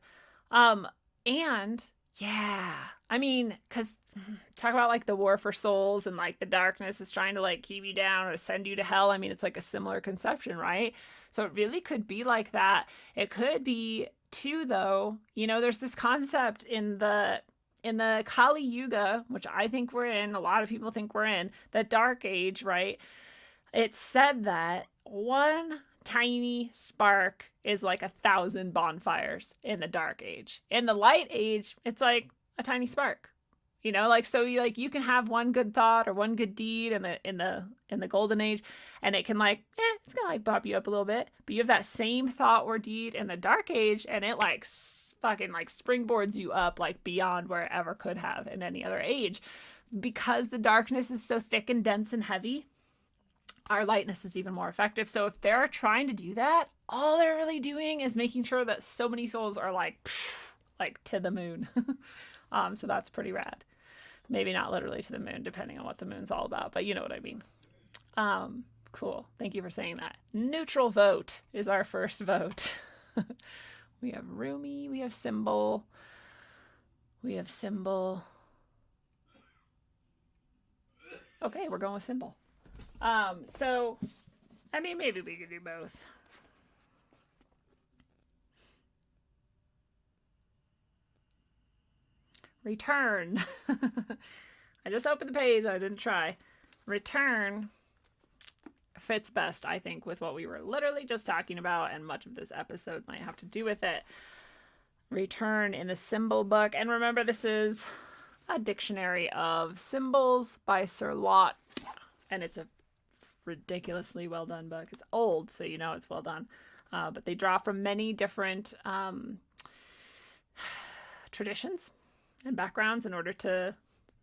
And yeah, I mean, because talk about like the war for souls and like the darkness is trying to like keep you down or send you to hell. I mean, it's like a similar conception, right? So it really could be like that. It could be too, though. You know, there's this concept in the Kali Yuga, which I think we're in, a lot of people think we're in, the Dark Age, right? It's said that one tiny spark is like 1,000 bonfires in the Dark Age. In the Light Age, it's like a tiny spark. You know, like, so you can have one good thought or one good deed in the golden age, and it can like, it's gonna like pop you up a little bit. But you have that same thought or deed in the dark age, and it like fucking like springboards you up like beyond where it ever could have in any other age, because the darkness is so thick and dense and heavy. Our lightness is even more effective. So if they're trying to do that, all they're really doing is making sure that so many souls are like to the moon. So that's pretty rad. Maybe not literally to the moon, depending on what the moon's all about, but you know what I mean. Cool. Thank you for saying that. Neutral vote is our first vote. We have Rumi, we have Symbol. We have Symbol. Okay, we're going with Symbol. So, I mean, maybe we could do both. Return. I just opened the page. I didn't try. Return fits best, I think, with what we were literally just talking about, and much of this episode might have to do with it. Return in the Symbol book. And remember, this is a dictionary of symbols by Sir Lot, and it's a ridiculously well done book. It's old, so you know it's well done. But they draw from many different traditions and backgrounds in order to,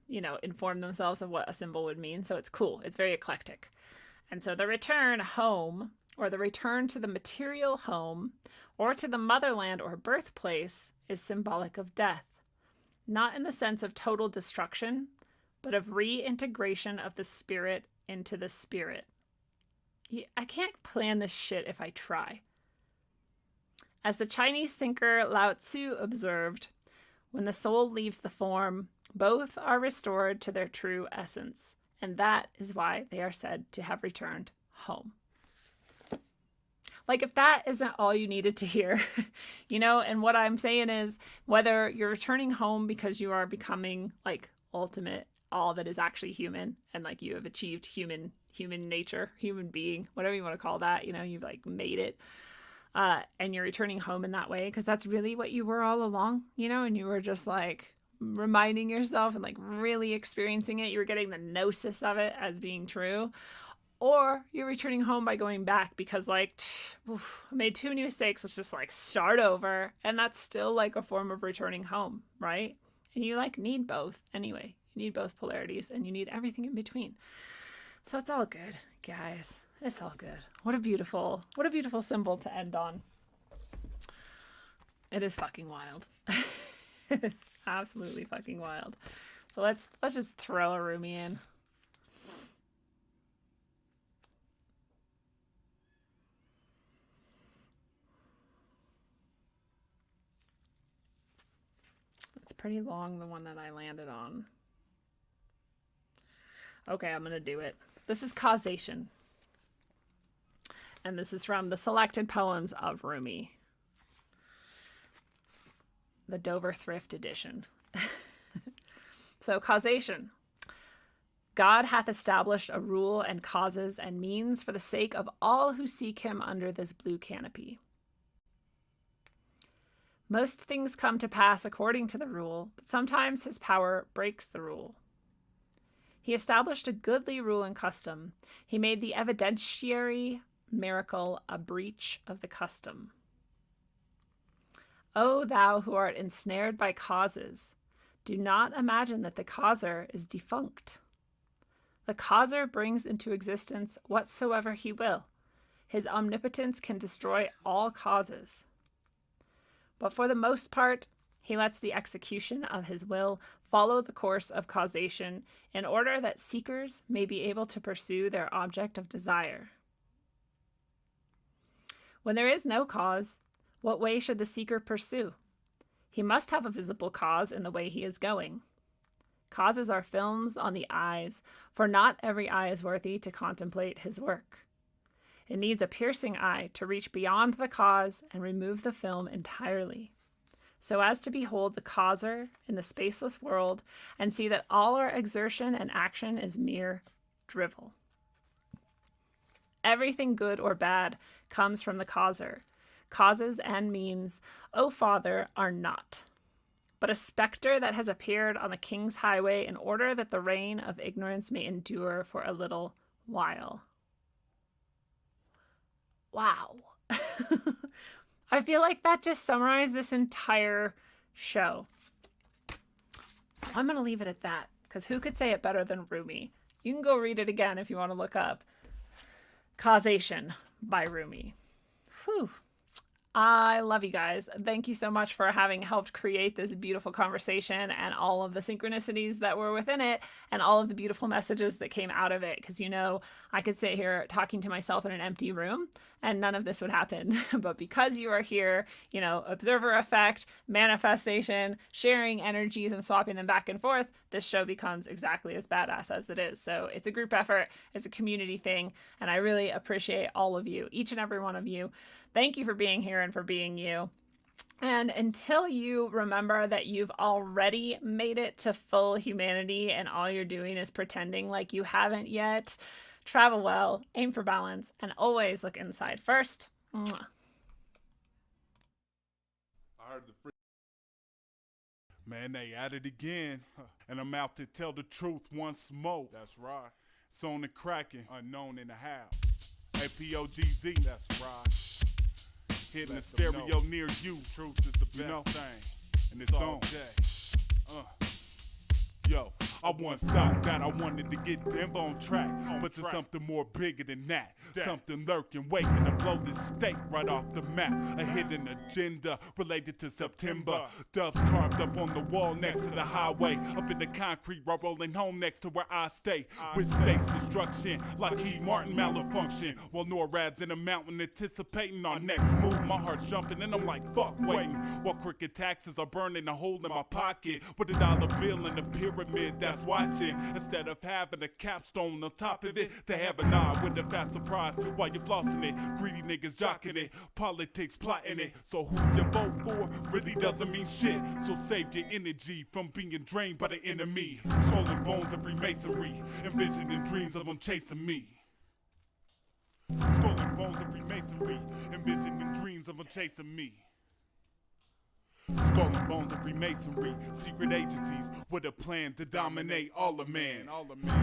you know, inform themselves of what a symbol would mean. So it's cool. It's very eclectic. And so the return home, or the return to the material home, or to the motherland or birthplace, is symbolic of death. Not in the sense of total destruction, but of reintegration of the spirit into the spirit. I can't plan this shit if I try. As the Chinese thinker Lao Tzu observed, when the soul leaves the form, both are restored to their true essence, and that is why they are said to have returned home. Like, if that isn't all you needed to hear, you know, and what I'm saying is, whether you're returning home because you are becoming like ultimate, all that is actually human, and like you have achieved human nature, human being, whatever you want to call that, you know, you've like made it. And you're returning home in that way because that's really what you were all along, you know, and you were just like reminding yourself and like really experiencing it. You were getting the gnosis of it as being true. Or you're returning home by going back because like, I made too many mistakes. Let's just like start over. And that's still like a form of returning home, right? And you like need both anyway. You need both polarities and you need everything in between. So it's all good, guys. It's all good. What a beautiful symbol to end on. It is fucking wild. It is absolutely fucking wild. So let's just throw a Rumi in. It's pretty long, the one that I landed on. Okay, I'm gonna do it. This is Causation. And this is from the Selected Poems of Rumi. The Dover Thrift Edition. So, Causation. God hath established a rule and causes and means for the sake of all who seek him under this blue canopy. Most things come to pass according to the rule, but sometimes his power breaks the rule. He established a goodly rule and custom. He made the evidentiary miracle a breach of the custom. O thou who art ensnared by causes, do not imagine that the causer is defunct. The causer brings into existence whatsoever he will. His omnipotence can destroy all causes. But for the most part, he lets the execution of his will follow the course of causation in order that seekers may be able to pursue their object of desire. When there is no cause, what way should the seeker pursue? He must have a visible cause in the way he is going. Causes are films on the eyes, for not every eye is worthy to contemplate his work. It needs a piercing eye to reach beyond the cause and remove the film entirely, so as to behold the causer in the spaceless world and see that all our exertion and action is mere drivel. Everything good or bad comes from the causer. Causes and means, O Father, are not. but a specter that has appeared on the king's highway in order that the reign of ignorance may endure for a little while. Wow. I feel like that just summarized this entire show. So I'm going to leave it at that, because who could say it better than Rumi? You can go read it again if you want to look up Causation by Rumi. Whew. I love you guys. Thank you so much for having helped create this beautiful conversation and all of the synchronicities that were within it and all of the beautiful messages that came out of it. Because, you know, I could sit here talking to myself in an empty room and none of this would happen. But because you are here, you know, observer effect, manifestation, sharing energies and swapping them back and forth, this show becomes exactly as badass as it is. So it's a group effort, it's a community thing, and I really appreciate all of you, each and every one of you. Thank you for being here and for being you. And until you remember that you've already made it to full humanity and all you're doing is pretending like you haven't yet, travel well, aim for balance, and always look inside first. Mwah. I heard the man, they at it again, and I'm out to tell the truth once more. That's right. It's on the cracking, unknown in the house. APOGZ, that's right. Hitting the stereo near you. Truth is the best thing, and it's on. Yo, I once thought that I wanted to get Denver on track, but to something more bigger than that. Something lurking, waiting to blow this state right off the map. A hidden agenda related to September. Doves carved up on the wall next to the highway. Up in the concrete, while rolling home next to where I stay. With state's destruction, Lockheed Martin malfunction. While NORAD's in a mountain anticipating our next move. My heart's jumping and I'm like, fuck waiting. While crooked taxes are burning a hole in my pocket. With $1 bill in the pyramid that's watching. Instead of having a capstone on top of it, they have an eye with a fast surprise while you're flossing it. Greedy niggas jocking it, politics plotting it. So who you vote for really doesn't mean shit. So save your energy from being drained by the enemy. Skull and bones of Freemasonry, envisioning dreams of them chasing me. Skull and bones of Freemasonry, envisioning dreams of them chasing me. Skull and bones of Freemasonry, secret agencies with a plan to dominate all of man.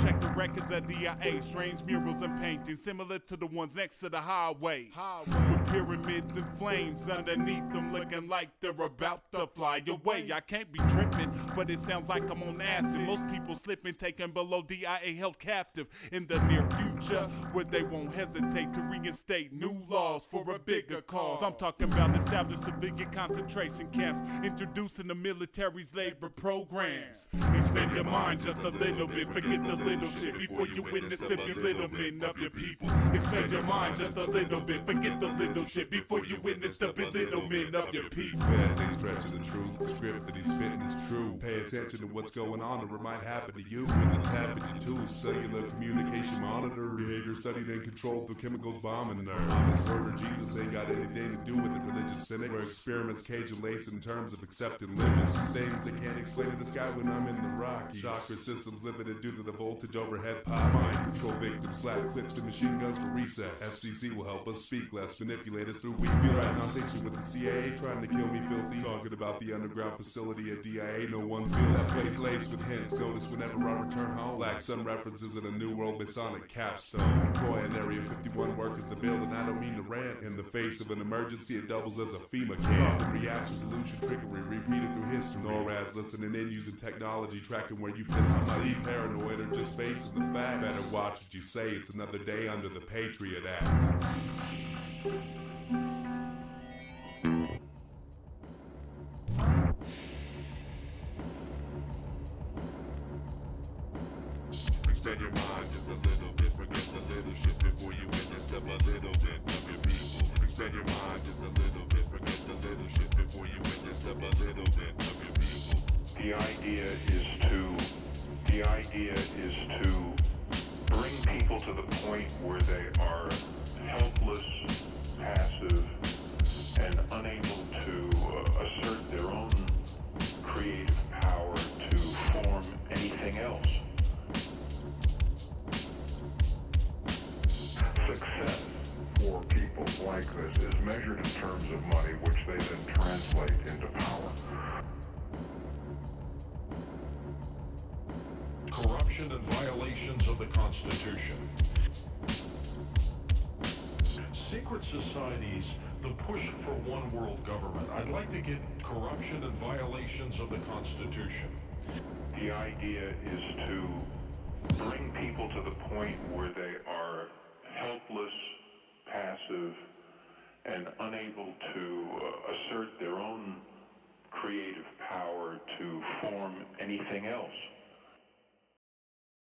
Check the records of DIA, strange murals and paintings similar to the ones next to the highway. With pyramids and flames underneath them looking like they're about to fly away. I can't be tripping, but it sounds like I'm on acid. Most people slipping, taken below DIA, held captive in the near future, where they won't hesitate to reinstate new laws for a bigger cause. I'm talking about established civilian concentration camps, introducing the military's labor programs. Expand your mind just a little bit, forget the little shit before you witness the belittlement of your people. Expand your mind just a little bit, forget the little shit before you witness the belittlement of your people. Feds ain't stretching the truth, the script that he's spitting is true. Pay attention to what's going on or it might happen to you. When it's happening to you, cellular communication monitor, behavior studied and controlled through chemicals bombing nerves. This word of Jesus ain't got anything to do with it, religious cynic, where experiments cage and lace in terms of accepting limits. Things that can't explain in the sky when I'm in the Rockies. Chakra systems limited due to the voltage overhead pop. Mind control victims, slap clips and machine guns for recess. FCC will help us speak less, manipulate us through weak feel right nonfiction with the CIA trying to kill me filthy. Talking about the underground facility at DIA, no one feel that place laced with hints. Notice whenever I return home, Black Sun references in a new world Masonic capstone. Croy and Area 51 workers the building, I don't mean to rant. In the face of an emergency, it doubles as a FEMA camp. The reaction solution trickery repeated through history. NORAD's listening in using technology, tracking where you piss. I'm not even paranoid or just facing the fact. Better watch what you say, it's another day under the Patriot Act. Extend your mind just a little bit, forget the little shit before you intercept a little bit of your people. Extend your mind just a little bit, forget the little shit before you intercept a little bit of your people. The idea is to bring people to the point where they are helpless, passive, and unable to assert their own creative power to form anything else. Success for people like this is measured in terms of money, which they then translate into power. corruption and violations of the Constitution. Secret societies, the push for one world government. I'd like to get corruption and violations of the Constitution. The idea is to bring people to the point where they are helpless, passive, and unable to assert their own creative power to form anything else.